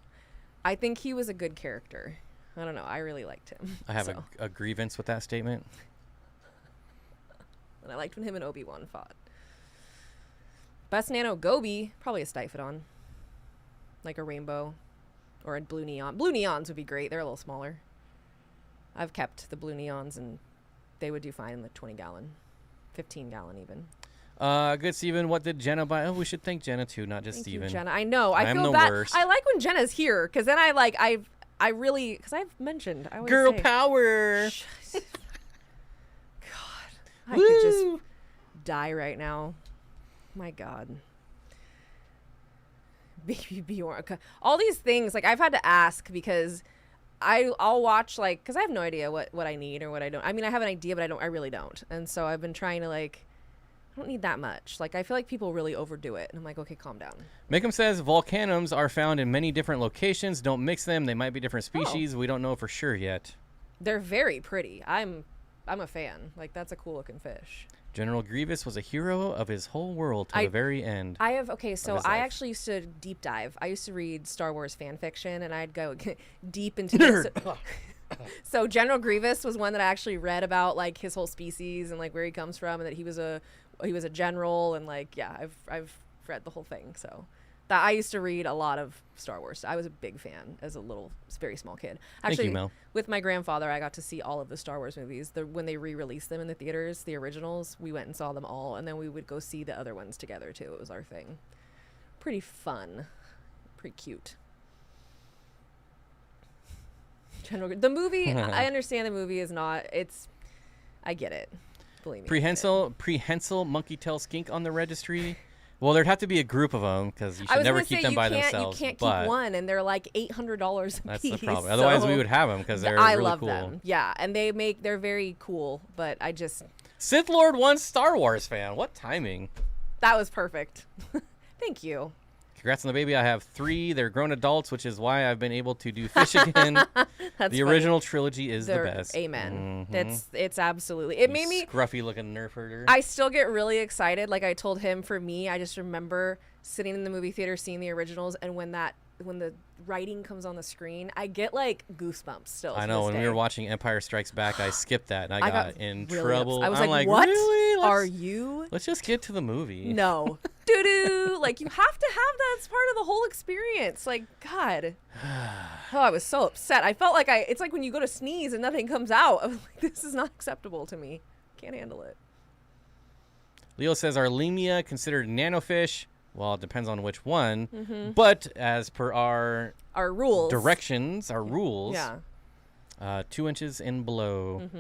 I think he was a good character. I don't know. I really liked him. I have a grievance with that statement. And I liked when him and Obi-Wan fought. Best Nano Goby, probably a Steenfott. Like a rainbow or a blue neon. Blue neons would be great. They're a little smaller. I've kept the blue neons, and they would do fine in the 20-gallon, 15-gallon even. Good, Steven. What did Jenna buy? Oh, we should thank Jenna too, not just Thank Steven. you, Jenna. I know. I I'm feel the bad. worst. I like when Jenna's here, because then I really, because I've mentioned, I always Girl say, power. God, I Woo! could just die right now. My God. Baby Bjorn. All these things, like, I've had to ask because I'll watch, like, because I have no idea what I need or what I don't. I mean, I have an idea, but I really don't. And so I've been trying to, like, I don't need that much. Like, I feel like people really overdo it. And I'm like, okay, calm down. Makem says volcanums are found in many different locations. Don't mix them. They might be different species. We don't know for sure yet. They're very pretty. I'm a fan. Like, that's a cool looking fish. General Grievous was a hero of his whole world to the very end. I actually life. used to deep dive. I used to read Star Wars fan fiction, and I'd go deep into this. So General Grievous was one that I actually read about, like, his whole species and, like, where he comes from, and that he was a general, and, like, yeah, I've read the whole thing. So that I used to read a lot of Star Wars. I was a big fan as a very small kid. Actually, Thank you, Mel. with my grandfather, I got to see all of the Star Wars movies. When they re-released them in the theaters, the originals, we went and saw them all, and then we would go see the other ones together too. It was our thing. Pretty fun, pretty cute. The movie, I understand the movie is not. I get it. Believe me. Prehensile monkey tail skink on the registry. Well, there'd have to be a group of them because you should never keep them by themselves. You can't keep one, and they're like $800 a piece. That's the problem. Otherwise, we would have them because they're I really love cool. them. Yeah, and they're very cool. But I just Sith Lord 1 Star Wars fan. What timing? that was perfect. Thank you. Congrats on the baby. I have 3. They're grown adults, which is why I've been able to do fish again. That's the original trilogy is the best. Amen. Mm-hmm. It's absolutely. It made me scruffy looking Nerf herder. I still get really excited. Like I told him, for me, I just remember sitting in the movie theater seeing the originals, and when the writing comes on the screen, I get like goosebumps still. I know when we were watching Empire Strikes Back, I skipped that and I got in really trouble. I was I'm like, "What really? are you?" Let's just get to the movie. No, doo-doo. Like you have to have that as part of the whole experience. Like God, oh, I was so upset. I felt like it's like when you go to sneeze and nothing comes out. I was like, this is not acceptable to me. Can't handle it. Leo says, are limia considered nanofish? Well, it depends on which one. But as per our rules, directions, our rules, yeah, 2 inches and below.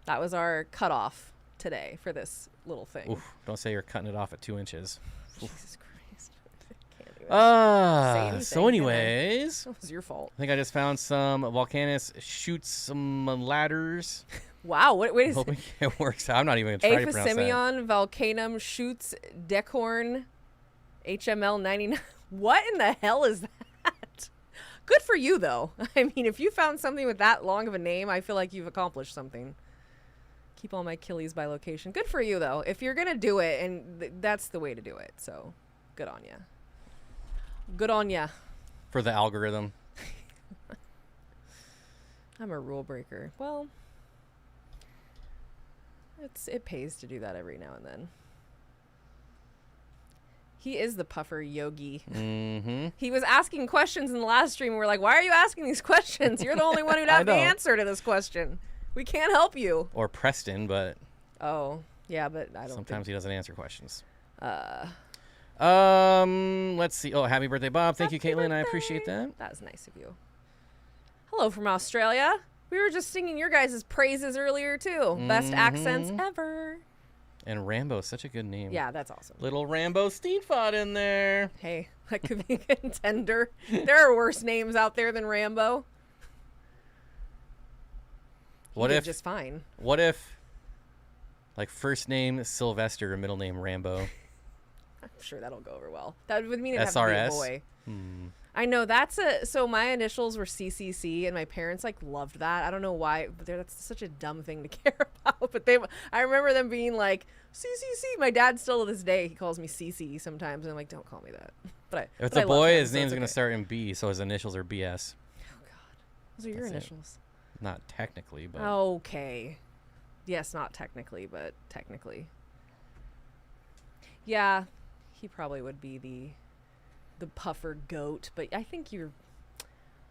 That was our cutoff today for this little thing. Oof, don't say you're cutting it off at 2 inches. Jesus Christ. Can't do it. Say anything, So anyways, That was your fault. I think I just found some Volcanus shoots some ladders. Wow, what is Hoping it works out. I'm not even going to try to pronounce that. Aphisemion Volcanum shoots Decorn HML 99. What in the hell is that? Good for you, though. I mean, if you found something with that long of a name, I feel like you've accomplished something. Keep all my killies by location. Good for you, though. If you're going to do it, and that's the way to do it. So, good on ya. Good on ya. For the algorithm. I'm a rule breaker. Well, it pays to do that every now and then. He is the puffer yogi. He was asking questions in the last stream. And we're like, why are you asking these questions? You're the only one who'd have the answer to this question. We can't help you. Or Preston, but... Oh, yeah, but I don't sometimes he doesn't answer questions. think... Let's see. Oh, happy birthday, Bob. Thank you, Happy Caitlin. I birthday. appreciate that. That was nice of you. Hello from Australia. We were just singing your guys' praises earlier, too. Best accents ever. And Rambo, such a good name. Yeah, that's awesome. Little Rambo Steenfott in there. Hey, that could be a contender. There are worse names out there than Rambo. What if just fine? What if, like, first name Sylvester, middle name Rambo? I'm sure that'll go over well. That would mean it'd have to be a boy. I know so my initials were CCC, and my parents like loved that. I don't know why, but that's such a dumb thing to care about. But I remember them being like CCC. My dad still to this day he calls me CC sometimes, and I'm like, don't call me that. But if it's a boy, his name's gonna start in B, so his initials are BS. Oh God, those are your initials. Not technically, but okay. Yes, not technically, but technically. Yeah, he probably would be the puffer goat, but I think you're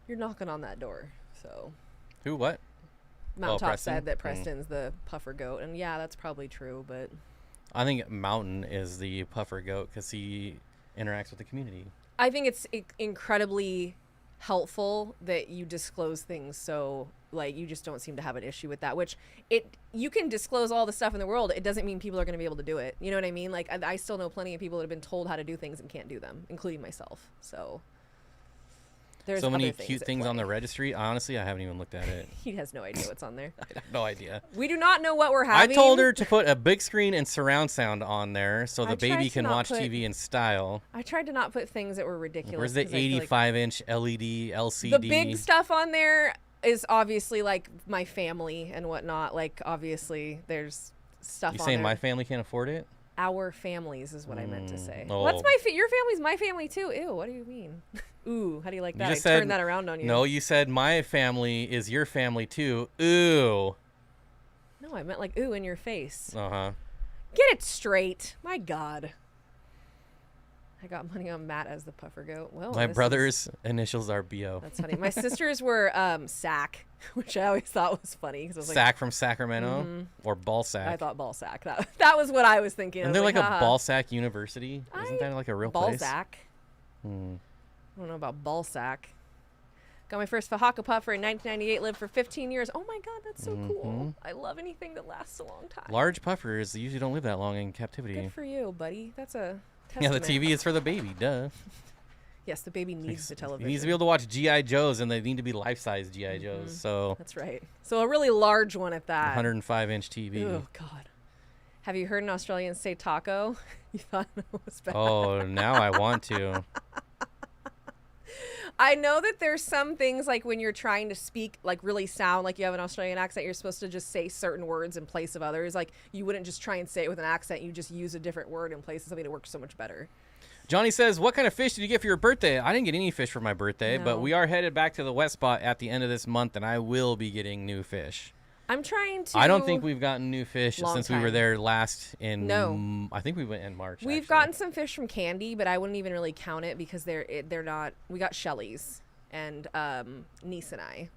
knocking on that door. So who? What? Mount Top said that Preston's the puffer goat, and yeah, that's probably true. But I think Mountain is the puffer goat because he interacts with the community. I think it's incredibly helpful that you disclose things, so like you just don't seem to have an issue with that. Which you can disclose all the stuff in the world. It doesn't mean people are going to be able to do it. You know what I mean? Like I still know plenty of people that have been told how to do things and can't do them, including myself. So there's so many cute things on the registry. Honestly, I haven't even looked at it. He has no idea what's on there. I have no idea. We do not know what we're having. I told her to put a big screen and surround sound on there so the baby can watch TV in style. I tried to not put things that were ridiculous. Where's the 85-inch LED LCD? The big stuff on there is obviously like my family and whatnot. Like obviously there's stuff on there. You saying my family can't afford it? Our families is what I meant to say. Oh. What's your family's my family too. Ew, what do you mean? Ooh, how do you like that? I turned that around on you. No, you said my family is your family too. Ooh. No, I meant like ooh in your face. Uh-huh. Get it straight. My God. I got money on Matt as the puffer goat. Well, my brother's initials are BO. That's funny. My sisters were Sack, which I always thought was funny. Cause I was Sack from Sacramento or Ball Sack. I thought Ball Sack. That was what I was thinking. Isn't there like a Ball Sack University? Isn't that like a real place? Ball Sack. I don't know about Ball Sack. Got my first Fahaka puffer in 1998. Lived for 15 years. Oh my God, that's so cool. I love anything that lasts a long time. Large puffers usually don't live that long in captivity. Good for you, buddy. That's a testament. Yeah, the TV is for the baby. Duh. Yes, the baby needs the television. He needs to be able to watch G.I. Joes, and they need to be life-size G.I. Joes. So that's right. So a really large one at that. 105-inch TV. Oh God. Have you heard an Australian say taco? You thought it was bad. Oh, now I want to. I know that there's some things like when you're trying to speak, like really sound like you have an Australian accent, you're supposed to just say certain words in place of others. Like you wouldn't just try and say it with an accent. You just use a different word in place of something that works so much better. Johnny says, what kind of fish did you get for your birthday? I didn't get any fish for my birthday, No. but we are headed back to the wet spot at the end of this month, and I will be getting new fish. I'm trying to. I don't think we've gotten new fish Long since we were time. there last in. No. I think we went in March. We've actually. gotten some fish from Candy, but I wouldn't even really count it because they're not. We got Shelly's and Niece and I,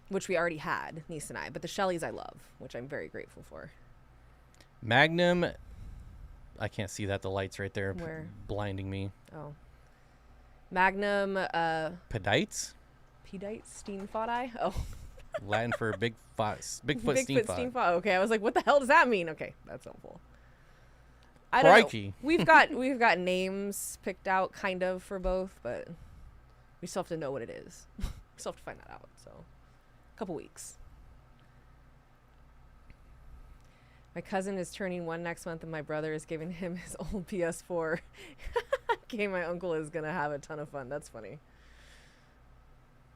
which we already had, Niece and I. But the Shelly's I love, which I'm very grateful for. Magnum. I can't see that. The light's right there Where? blinding me. Oh. Magnum. Pedites? Pedite Steenfott. Oh. Latin for Bigfoot Bigfoot Steenfott. Steenfott. Okay, I was like, what the hell does that mean? Okay, that's helpful. I don't Crikey. know. We've got names picked out kind of for both, but we still have to know what it is. We still have to find that out. So, a couple weeks. My cousin is turning 1 next month, and my brother is giving him his old PS4. Okay, my uncle is gonna have a ton of fun. That's funny.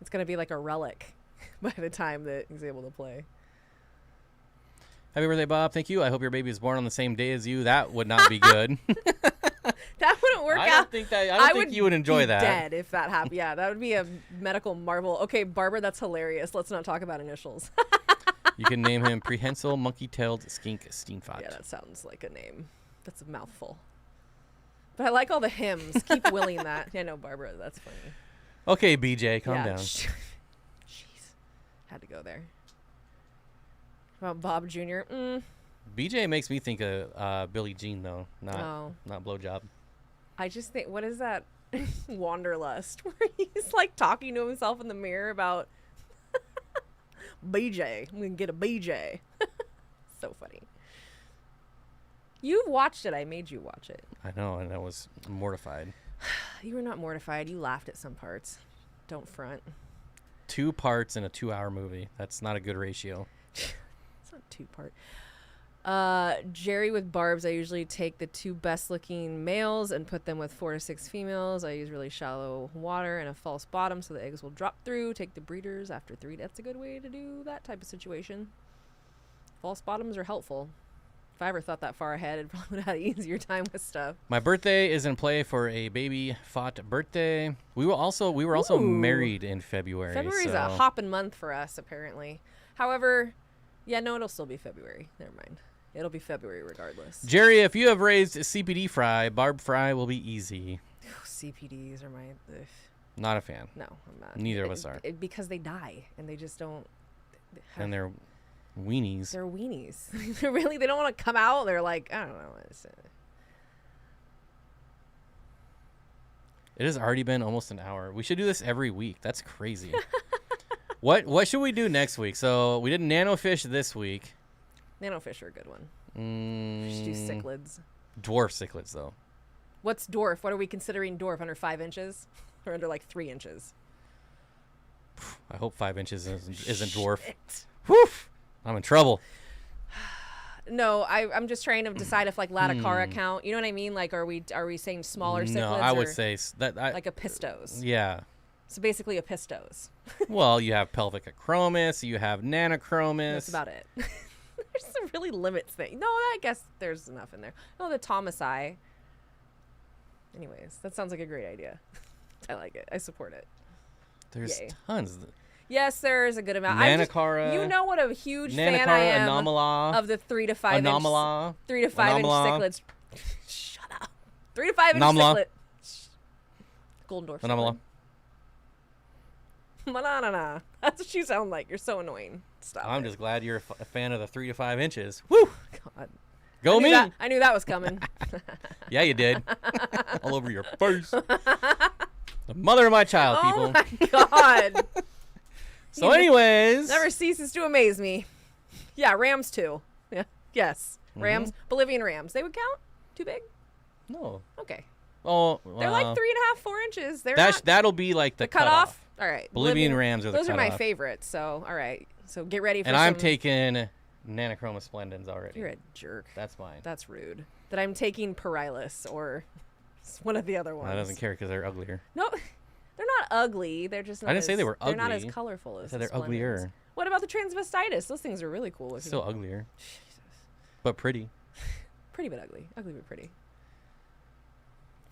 It's gonna be like a relic by the time that he's able to play. Happy birthday, Bob. Thank you. I hope your baby is born on the same day as you. That would not be good. That wouldn't work I out. don't think you would enjoy be that. Dead if that happened. Yeah, that would be a medical marvel. Okay, Barbara, that's hilarious. Let's not talk about initials. You can name him Prehensile Monkey-Tailed Skink Steenfott. Yeah, that sounds like a name. That's a mouthful. But I like all the hymns. Keep willing that. Yeah, no, Barbara, that's funny. Okay, BJ, calm Yeah, down. Jeez. Had to go there. About Bob Jr. BJ makes me think of Billie Jean, though, not Blowjob. I just think, what is that? Wanderlust, where he's like talking to himself in the mirror about BJ. I'm going to get a BJ. So funny. You've watched it. I made you watch it. I know, and I was mortified. You were not mortified. You laughed at some parts. Don't front. 2 parts in a 2-hour movie. That's not a good ratio. It's not 2-part. Jerry with barbs. I usually take the 2 best looking males and put them with 4 to 6 females. I use really shallow water and a false bottom so the eggs will drop through. Take the breeders after 3. That's a good way to do that type of situation. False bottoms are helpful. If I ever thought that far ahead, it probably would have had an easier time with stuff. My birthday is in play for a baby fought birthday. We were also Ooh. married in February. February's a hopping month for us, apparently. However, yeah, no, it'll still be February. Never mind. It'll be February regardless. Jerry, if you have raised CPD fry, barb fry will be easy. CPDs are my... Ugh. Not a fan. No, I'm not. Neither of us are. Because they die, and they just don't... And they're weenies. They're weenies. They're really, they don't want to come out. They're like, I don't know. It has already been almost an hour. We should do this every week. That's crazy. What should we do next week? So we did nano fish this week. Nano fish are a good one. We should do cichlids. Dwarf cichlids, though. What's dwarf? What are we considering dwarf? Under 5 inches? Or under like 3 inches? I hope 5 inches isn't dwarf. Shit. Whew! I'm in trouble. No, I'm just trying to decide if like Latacara count. You know what I mean? Like, are we saying smaller cichlids? No, I would or say that. like a pistos. Yeah. So basically a pistos. Well, you have pelvic achromis, you have nanochromis. That's about it. There's some really limits thing. No, I guess there's enough in there. Oh, the Thomasai. Anyways, that sounds like a great idea. I like it. I support it. There's Yay. tons. Yes, there is a good amount. Nanocara. You know what a huge fan I am Anomala. of the 3 to 5 Anomala. inch 3 to 5 inch Anomala. cichlids. Shut up. 3 to 5 inch Anomala. cichlid. Golden dwarf. Anomala. Manana. That's what you sound like. You're so annoying. Stop. I'm it. just glad you're a fan of the 3 to 5 inches. Woo! God. Go me! I knew that was coming. Yeah, you did. All over your face. The mother of my child, people. Oh my God. So, anyways. Never ceases to amaze me. Yeah, rams too. Yeah. Yes. Rams. Bolivian rams. They would count? Too big? No. Okay. Oh, They're like 3.5, 4 inches. They're that'll be like the cutoff. All right. Bolivian rams are the Those cutoff. are my favorites. So, all right. So get ready for And I'm taking Nanochroma splendens already. You're a jerk. That's mine. That's rude. That I'm taking Pyrilus or one of the other ones. I doesn't care because they're uglier. No, they're not ugly. They're just not I didn't say they were They're not ugly. as colorful as I said the they're uglier. Splendens. What about the transvestitis? Those things are really cool looking. Still uglier. Jesus. But pretty. Pretty but ugly. Ugly but pretty.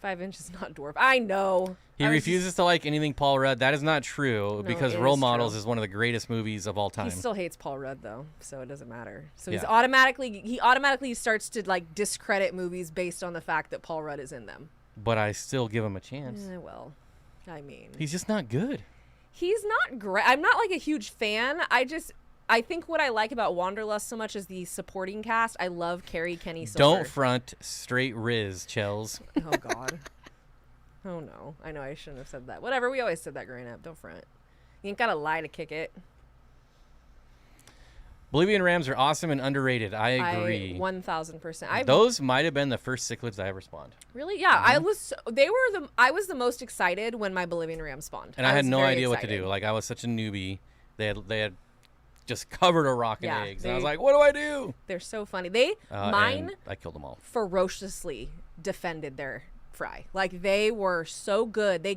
5 inches, not dwarf. I know. He refuses to like anything Paul Rudd. That is not true No, because it Role is Models true. is one of the greatest movies of all time. He still hates Paul Rudd though, so it doesn't matter. So Yeah. he automatically starts to like discredit movies based on the fact that Paul Rudd is in them. But I still give him a chance. Well, I mean, He's just not good. he's not great. I'm not like a huge fan. I think what I like about Wanderlust so much is the supporting cast. I love Carrie Kenny Silver. Don't front, straight Riz, Chels. Oh God. Oh no. I know I shouldn't have said that. Whatever. We always said that growing up. Don't front. You ain't gotta lie to kick it. Bolivian Rams are awesome and underrated. I agree. 1000%. Those might have been the first cichlids I ever spawned. Really? Yeah. I was the most excited when my Bolivian Ram spawned. And I had was no very idea what to excited. do. Like I was such a newbie. They had just covered a rock in Yeah, eggs. And I was like, what do I do? They're so funny. Mine and I killed them all. ferociously defended their fry. Like they were so good. They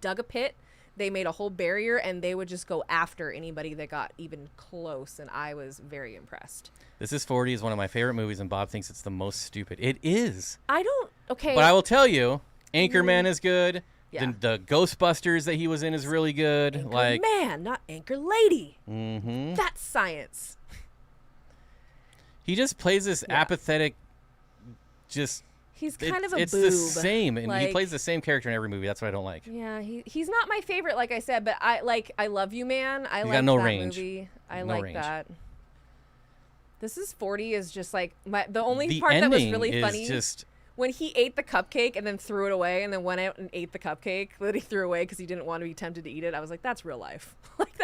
dug a pit, they made a whole barrier, and they would just go after anybody that got even close. And I was very impressed. This is 40 is one of my favorite movies, and Bob thinks it's the most stupid. It is. Okay. But I will tell you, Anchorman is good. Yeah. The Ghostbusters that he was in is really good. Anchor man, not Anchor Lady. Mm-hmm. That's science. He just plays this apathetic, just. He's kind of a it's boob. the same, and he Like- plays the same character in every movie. That's what I don't like. Yeah, he's not my favorite, like I said, but I Love You Man. I like got no that range. movie. I No like range. that. This is 40 is just like the only The part that was ending really is funny just. when he ate the cupcake and then threw it away and then went out and ate the cupcake that he threw away because he didn't want to be tempted to eat it. I was like, that's real life. Like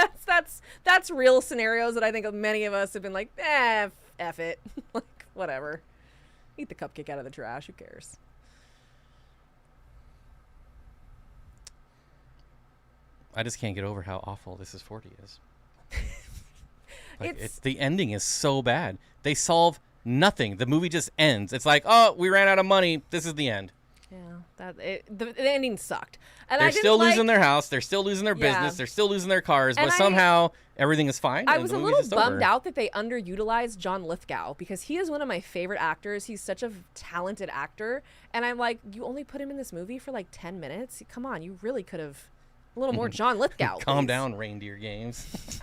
that's real scenarios that I think many of us have been like, F it. Like whatever. Eat the cupcake out of the trash. Who cares? I just can't get over how awful This is 40 is. Like, It's- the ending is so bad. They solve nothing. The movie just ends. It's like, oh, we ran out of money. This is the end. Yeah, the ending sucked. And They're I didn't still like, losing their house. They're still losing their Yeah. business. They're still losing their cars. And But I- somehow everything is fine. I and was the a movie's little just bummed over. out that they underutilized John Lithgow because he is one of my favorite actors. He's such a talented actor. And I'm like, you only put him in this movie for like 10 minutes? Come on, you really could have a little more John Lithgow. Calm please. down, Reindeer Games.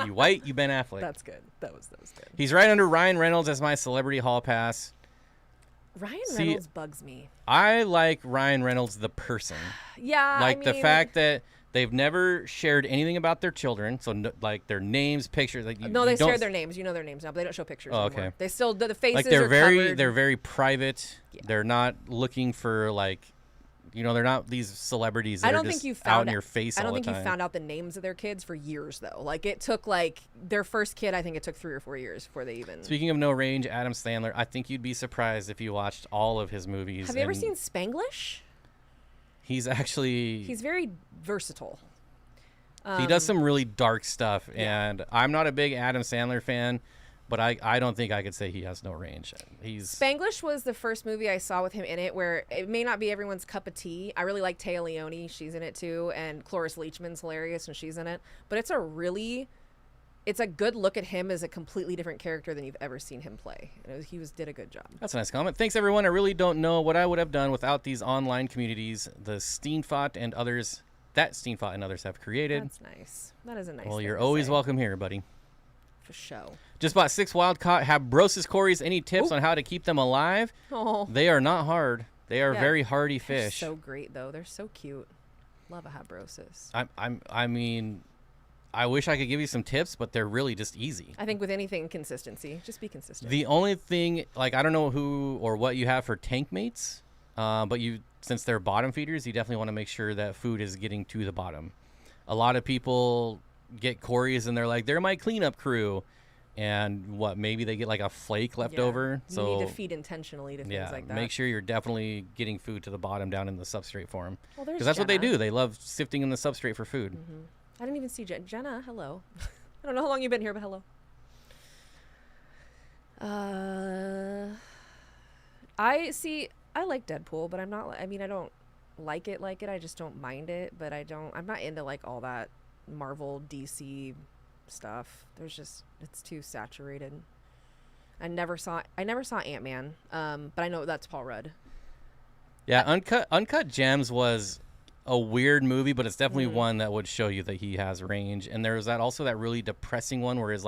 You white, you Ben Affleck. That's good. That was good. He's right under Ryan Reynolds as my celebrity hall pass. Ryan See, Reynolds bugs me. I like Ryan Reynolds the person. Yeah, Like I the mean, fact that they've never shared anything about their children, so like their names, pictures. Like No, they you don't shared their names. You know their names now, but they don't show pictures Oh, anymore. okay. They still the faces like they're are very covered. they're very private. Yeah. They're not looking for like, they're not these celebrities that I are don't just think you out found in your face I all don't the think time. you found out the names of their kids for years though. Like it took like their first kid. I think it took 3 or 4 years before they even. Speaking of no range, Adam Sandler, I think you'd be surprised if you watched all of his movies. Have you ever and seen Spanglish? He's actually He's very versatile. he does some really dark stuff, and I'm not a big Adam Sandler fan, but I don't think I could say he has no range. He's Spanglish was the first movie I saw with him in it where it may not be everyone's cup of tea. I really like Taya Leone. She's in it too. And Cloris Leachman's hilarious when she's in it. But it's a good look at him as a completely different character than you've ever seen him play. And he did a good job. That's a nice comment. Thanks, everyone. I really don't know what I would have done without these online communities, the Steenfott and others that Steenfott and others have created. That's nice. That is a nice Well, thing you're to always say. welcome here, buddy. For show. Just bought 6 wild caught. Have Brosis Corys any tips on how to keep them alive? Oh, They are not hard. They are Yeah. very hardy they're fish. so great though. They're so cute. Love a habrosis. I mean, I wish I could give you some tips, but they're really just easy. I think with anything, consistency. Just be consistent. The only thing, like, I don't know who or what you have for tank mates, but since they're bottom feeders, you definitely want to make sure that food is getting to the bottom. A lot of people get Corys and they're like, they're my cleanup crew. And maybe they get like a flake left Yeah. over. You So need to feed intentionally to things yeah, like that. make sure you're definitely getting food to the bottom down in the substrate for them. Well, there's Because that's what they Jenna. do. They love sifting in the substrate for food. I didn't even see Jenna. Hello. I don't know how long you've been here, but hello. I see. I like Deadpool, but I'm not. I mean, I don't like it. I just don't mind it. But I'm not into like all that Marvel, DC stuff. It's too saturated. I never saw Ant-Man. But I know that's Paul Rudd. Yeah, Uncut Gems was a weird movie, but it's definitely one that would show you that he has range. And there was that really depressing one where his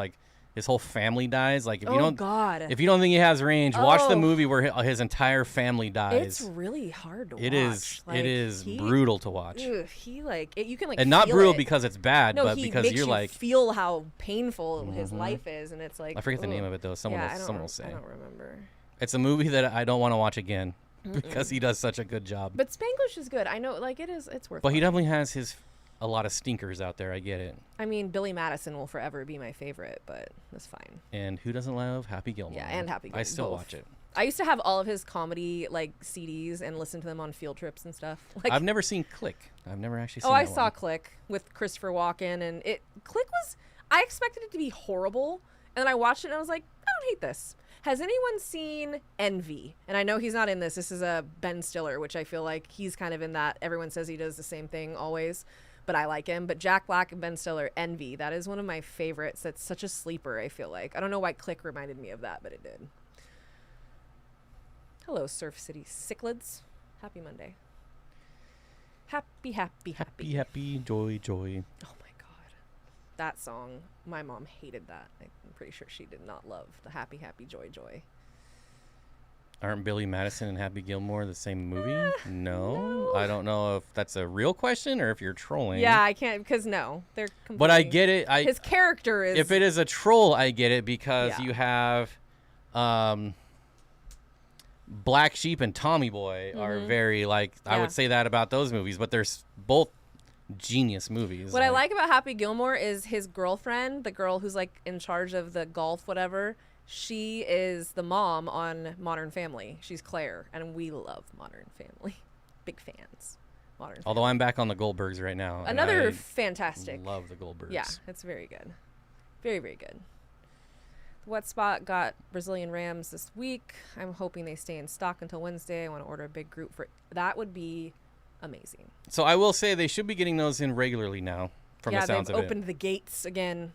whole family dies. Like if you don't think he has range, watch the movie where his entire family dies. It's really hard to watch. It is brutal to watch. You can and not brutal it. because it's bad, no, but because makes you're you like feel how painful his life is, and it's like I forget the name of it though. Someone will say. I don't remember. It's a movie that I don't want to watch again because he does such a good job. But Spanglish is good. I know, like it's worth. But he definitely has a lot of stinkers out there. I get it. I mean, Billy Madison will forever be my favorite, but that's fine. And who doesn't love Happy Gilmore? Yeah, and Happy Gilmore. I still watch it. I used to have all of his comedy like CDs and listen to them on field trips and stuff. Like, I've never seen Click. I've never actually seen. Oh, I saw Click with Christopher Walken, and Click was. I expected it to be horrible, and then I watched it and I was like, I don't hate this. Has anyone seen Envy? And I know he's not in this. This is a Ben Stiller, which I feel like he's kind of in that. Everyone says he does the same thing always. But I like him. But Jack Black and Ben Stiller, Envy, that is one of my favorites. That's such a sleeper, I feel like. I don't know why Click reminded me of that, but it did. Hello, Surf City Cichlids. Happy Monday. Happy, joy. Oh my God. That song, my mom hated that. I'm pretty sure she did not love the happy, joy. Aren't Billy Madison and Happy Gilmore the same movie? No. I don't know if that's a real question or if you're trolling. Yeah, I can't because they're completely. But I get it. His character is. If it is a troll, I get it because you have, Black Sheep and Tommy Boy are very I would say that about those movies, but they're both genius movies. What I like about Happy Gilmore is his girlfriend, the girl who's like in charge of the golf, whatever. She is the mom on Modern Family. She's Claire, and we love Modern Family. Big fans. Modern Although Family. I'm back on the Goldbergs right now. Another fantastic. Love the Goldbergs. Yeah, it's very good. Very, very good. The Wet Spot got Brazilian Rams this week. I'm hoping they stay in stock until Wednesday. I want to order a big group for that. Would be amazing. So I will say they should be getting those in regularly now from the sounds of it. Yeah, they've opened the gates again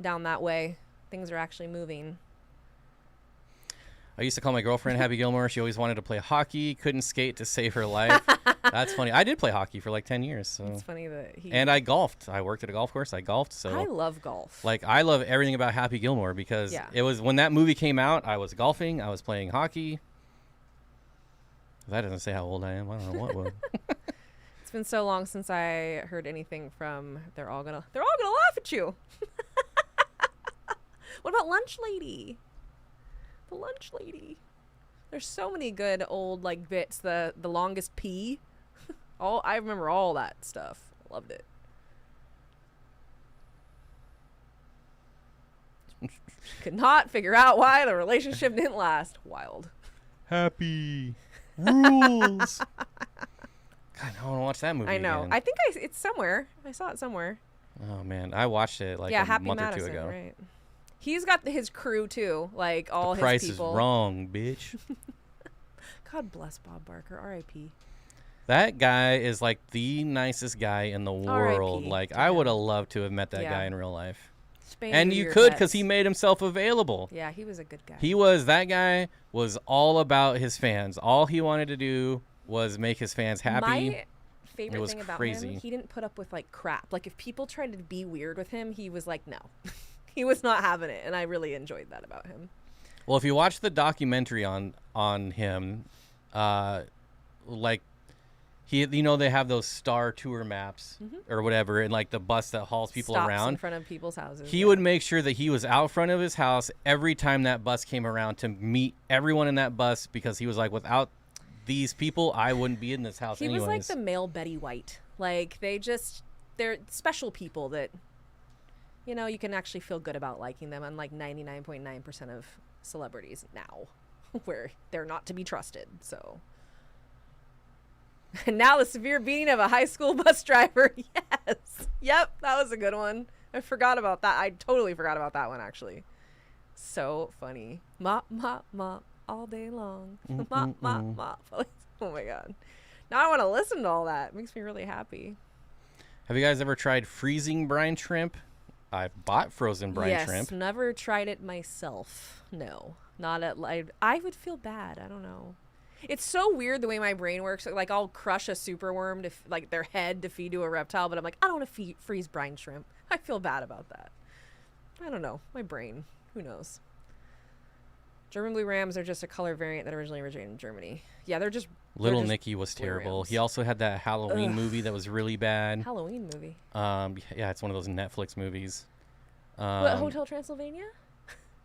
down that way. Things are actually moving. I used to call my girlfriend Happy Gilmore. She always wanted to play hockey, couldn't skate to save her life. That's funny. I did play hockey for like 10 years. So. It's funny that And I golfed. I worked at a golf course. I golfed. So I love golf. I love everything about Happy Gilmore because it was when that movie came out, I was golfing. I was playing hockey. That doesn't say how old I am. I don't know what would. It's been so long since I heard anything from they're all gonna laugh at you. What about Lunch Lady? The Lunch Lady. There's so many good old bits. The longest pee. I remember all that stuff. Loved it. Could not figure out why the relationship didn't last. Wild. Happy rules. God, I want to watch that movie. I know. Again. I think it's somewhere. I saw it somewhere. Oh man, I watched it a Happy month Madison, or two ago. Right. He's got his crew too, all the price his people. is wrong, bitch. God bless Bob Barker, R.I.P. That guy is the nicest guy in the world. I would have loved to have met that guy in real life. And you could because he made himself available. Yeah, he was a good guy. That guy was all about his fans. All he wanted to do was make his fans happy. My favorite thing about crazy. him, he didn't put up with crap. If people tried to be weird with him, he was no. He was not having it, and I really enjoyed that about him. Well, if you watch the documentary on him, he, they have those star tour maps or whatever, and the bus that hauls people Stops around in front of people's houses. He would make sure that he was out front of his house every time that bus came around to meet everyone in that bus because he was without these people, I wouldn't be in this house anyways. He was the male Betty White. They're special people that, you can actually feel good about liking them, unlike 99.9% of celebrities now, where they're not to be trusted, so... And now the severe beating of a high school bus driver. Yes. Yep, that was a good one. I forgot about that. I totally forgot about that one, actually. So funny. Mop, mop, mop all day long. Mop, mop, mop. Oh my god. Now I want to listen to all that. It makes me really happy. Have you guys ever tried freezing brine shrimp? I've bought frozen brine shrimp. Yes, never tried it myself. No, not at. I would feel bad. I don't know. It's so weird the way my brain works. Like I'll crush a superworm to like their head to feed to a reptile, but I'm like, I don't want to freeze brine shrimp. I feel bad about that. I don't know. My brain. Who knows? German blue rams are just a color variant that originally originated in Germany. Yeah, they're just. Little Nicky was terrible. rams. He also had that Halloween movie that was really bad. Halloween movie. Yeah, it's one of those Netflix movies. What, Hotel Transylvania?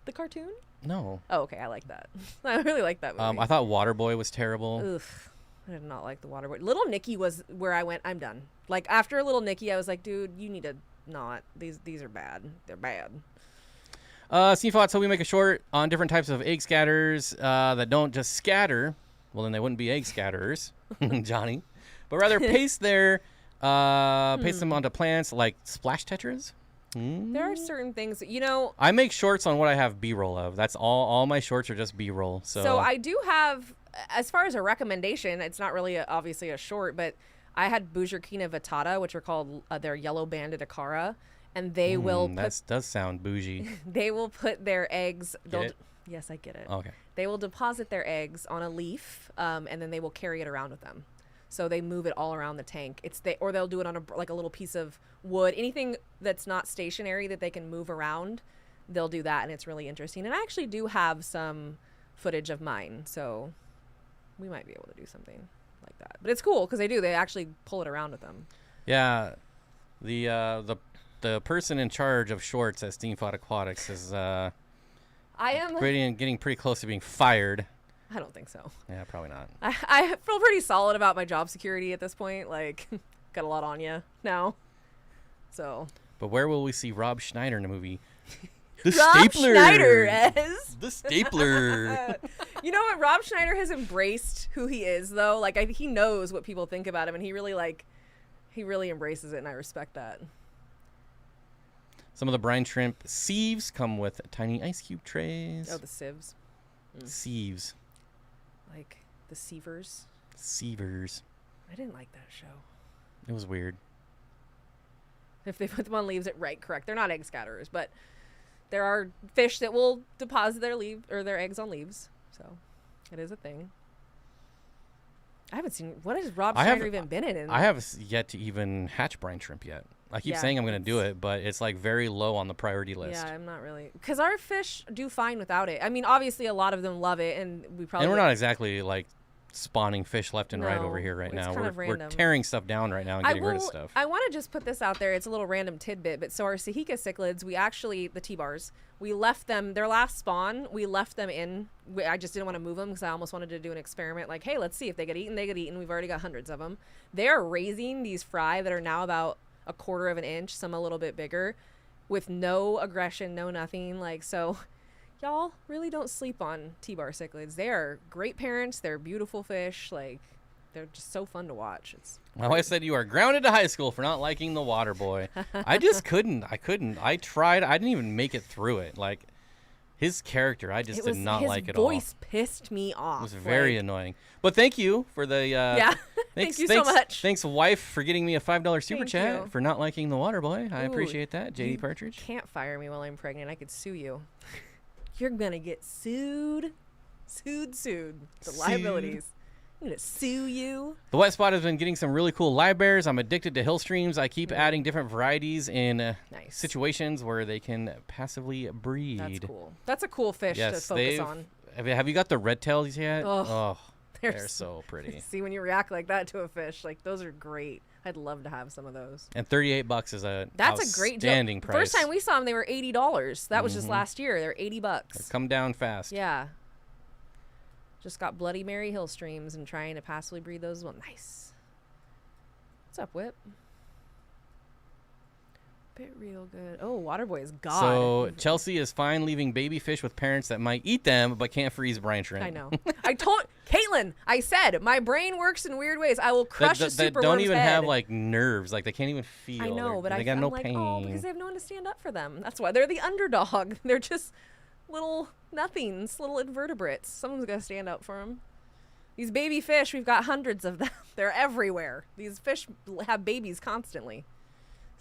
The cartoon? No. Oh, okay. I like that. I really like that movie. I thought Waterboy was terrible. Oof. I did not like the Waterboy. Little Nicky was where I went, I'm done. Like, after Little Nicky, I was like, dude, you need to not. These are bad. They're bad. Steenfott, so we make a short on different types of egg scatters that don't just scatter. Well, then they wouldn't be egg scatterers, Johnny. But rather paste them onto plants like splash tetras. There are certain things that, you know. I make shorts on what I have B-roll of. That's all my shorts are just B-roll. So I do have, as far as a recommendation, it's not really obviously a short, but I had Bujerkina vittata, which are called their yellow banded acara, and they will put. That does sound bougie. They will put their eggs. Get it? Yes, I get it. Okay. They will deposit their eggs on a leaf, and then they will carry it around with them. So they move it all around the tank. Or they'll do it on a little piece of wood. Anything that's not stationary that they can move around, they'll do that, and it's really interesting. And I actually do have some footage of mine, so we might be able to do something like that. But it's cool because they actually pull it around with them. Yeah, the person in charge of shorts at Steenfott Aquatics is getting pretty close to being fired. I don't think so. Yeah, probably not. I feel pretty solid about my job security at this point. Like, got a lot on you now. So. But where will we see Rob Schneider in the movie? The stapler. Schneider is. The stapler. You know what? Rob Schneider has embraced who he is, though. Like, he knows what people think about him, and he really embraces it, and I respect that. Some of the brine shrimp sieves come with tiny ice cube trays. Oh, the sieves. Sieves. Like the sievers. Sievers. I didn't like that show. It was weird. If they put them on leaves, correct. They're not egg scatterers, but there are fish that will deposit their eggs on leaves. So it is a thing. I haven't seen. What has Rob Schneider even been in? I have yet to even hatch brine shrimp yet. I keep saying I'm going to do it, but it's like very low on the priority list. Yeah, I'm not really, because our fish do fine without it. I mean, obviously a lot of them love it, and we're not exactly like spawning fish left and right over here right now. We're tearing stuff down right now and getting rid of stuff. I want to just put this out there. It's a little random tidbit, but so our Sahika cichlids, the T-bars, we left them, their last spawn, we left them in. I just didn't want to move them because I almost wanted to do an experiment. Like, hey, let's see if they get eaten, they get eaten. We've already got hundreds of them. They are raising these fry that are now about 1/4 of an inch, some a little bit bigger, with no aggression, no nothing. Like, so y'all really don't sleep on T-bar cichlids. They are great parents. They're beautiful fish. Like, they're just so fun to watch. My wife said you are grounded to high school for not liking the water boy. I just couldn't. I tried. I didn't even make it through it. Like, his character, I just did not like at all. His voice pissed me off. It was very annoying. But thank you for the... yeah, thank you so much. Thanks, wife, for getting me a $5 super chat for not liking the water boy. I appreciate that, JD Partridge. You can't fire me while I'm pregnant. I could sue you. You're going to get sued. Sued. The liabilities. I'm going to sue you. The wet spot has been getting some really cool live bears. I'm addicted to hill streams. I keep adding different varieties in situations where they can passively breed. That's cool. That's a cool fish to focus on. Have you got the red tails yet? Oh, they're so pretty. See, when you react like that to a fish, like, those are great. I'd love to have some of those. And $38 is that's a great standing price. First time we saw them, they were $80. That was just last year. They're $80. They've come down fast. Yeah. Just got Bloody Mary hill streams and trying to passively breed those as well. Nice. What's up, Whip? Bit real good. Oh, Waterboy is God. So Chelsea is fine leaving baby fish with parents that might eat them but can't freeze brine shrimp. I know. I told Caitlin, I said my brain works in weird ways. I will crush a superworm's head. They don't even have like nerves. Like, they can't even feel. I know, but they got no like, pain. oh, because they have no one to stand up for them. That's why they're the underdog. They're just little nothings, little invertebrates. Someone's got to stand up for them. These baby fish, we've got hundreds of them. They're everywhere. These fish have babies constantly.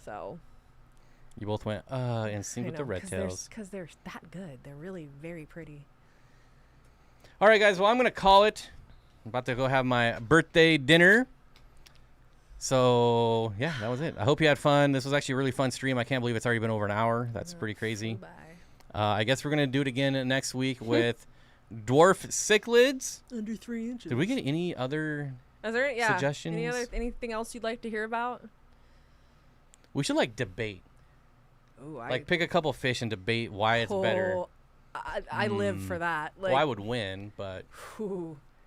So. You both went, and sing with the red tails. Because they're that good. They're really very pretty. All right, guys. Well, I'm going to call it. I'm about to go have my birthday dinner. So, yeah, that was it. I hope you had fun. This was actually a really fun stream. I can't believe it's already been over an hour. That's pretty crazy. Bye. I guess we're going to do it again next week with dwarf cichlids. Under 3 inches. Did we get any other suggestions? Anything else you'd like to hear about? We should, like, debate. Ooh, Like, pick a couple fish and debate why it's better. I live for that. Like, well, I would win, but...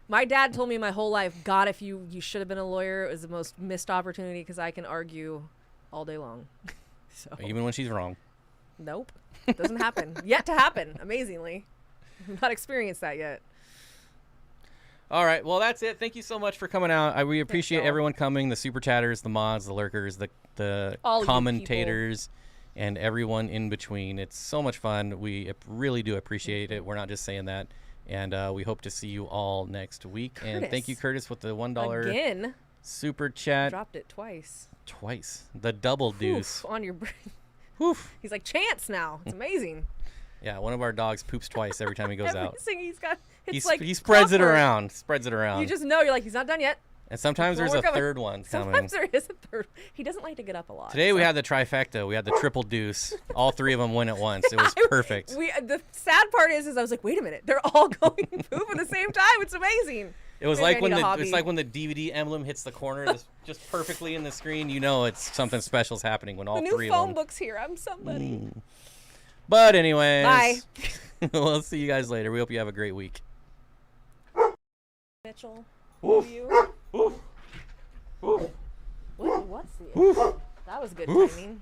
My dad told me my whole life, God, if you should have been a lawyer, it was the most missed opportunity because I can argue all day long. So. Even when she's wrong. Nope. Doesn't happen. Yet to happen, amazingly. I've not experienced that yet. All right. Well, that's it. Thank you so much for coming out. We appreciate everyone coming, the super chatters, the mods, the lurkers, the commentators, and everyone in between. It's so much fun. We really do appreciate it. We're not just saying that. And we hope to see you all next week. Curtis. And thank you, Curtis, with the $1 again super chat. Dropped it twice. The double deuce. On your brain. Oof. He's like, chance now. It's amazing. Yeah, one of our dogs poops twice every time he goes out. He's got. He spreads it around. You just know. You're like, he's not done yet. And sometimes there's a third one coming. Sometimes there is a third. He doesn't like to get up a lot. Today we had the trifecta. We had the triple deuce. All three of them went at once. It was perfect. The sad part is I was like, wait a minute. They're all going poop at the same time. It's amazing. It was like when the DVD emblem hits the corner just perfectly in the screen. You know it's something special's happening when all three of them. The new phone book's here. I'm somebody. But anyways. Bye. We'll see you guys later. We hope you have a great week. Mitchell. You. What's the? That was good timing.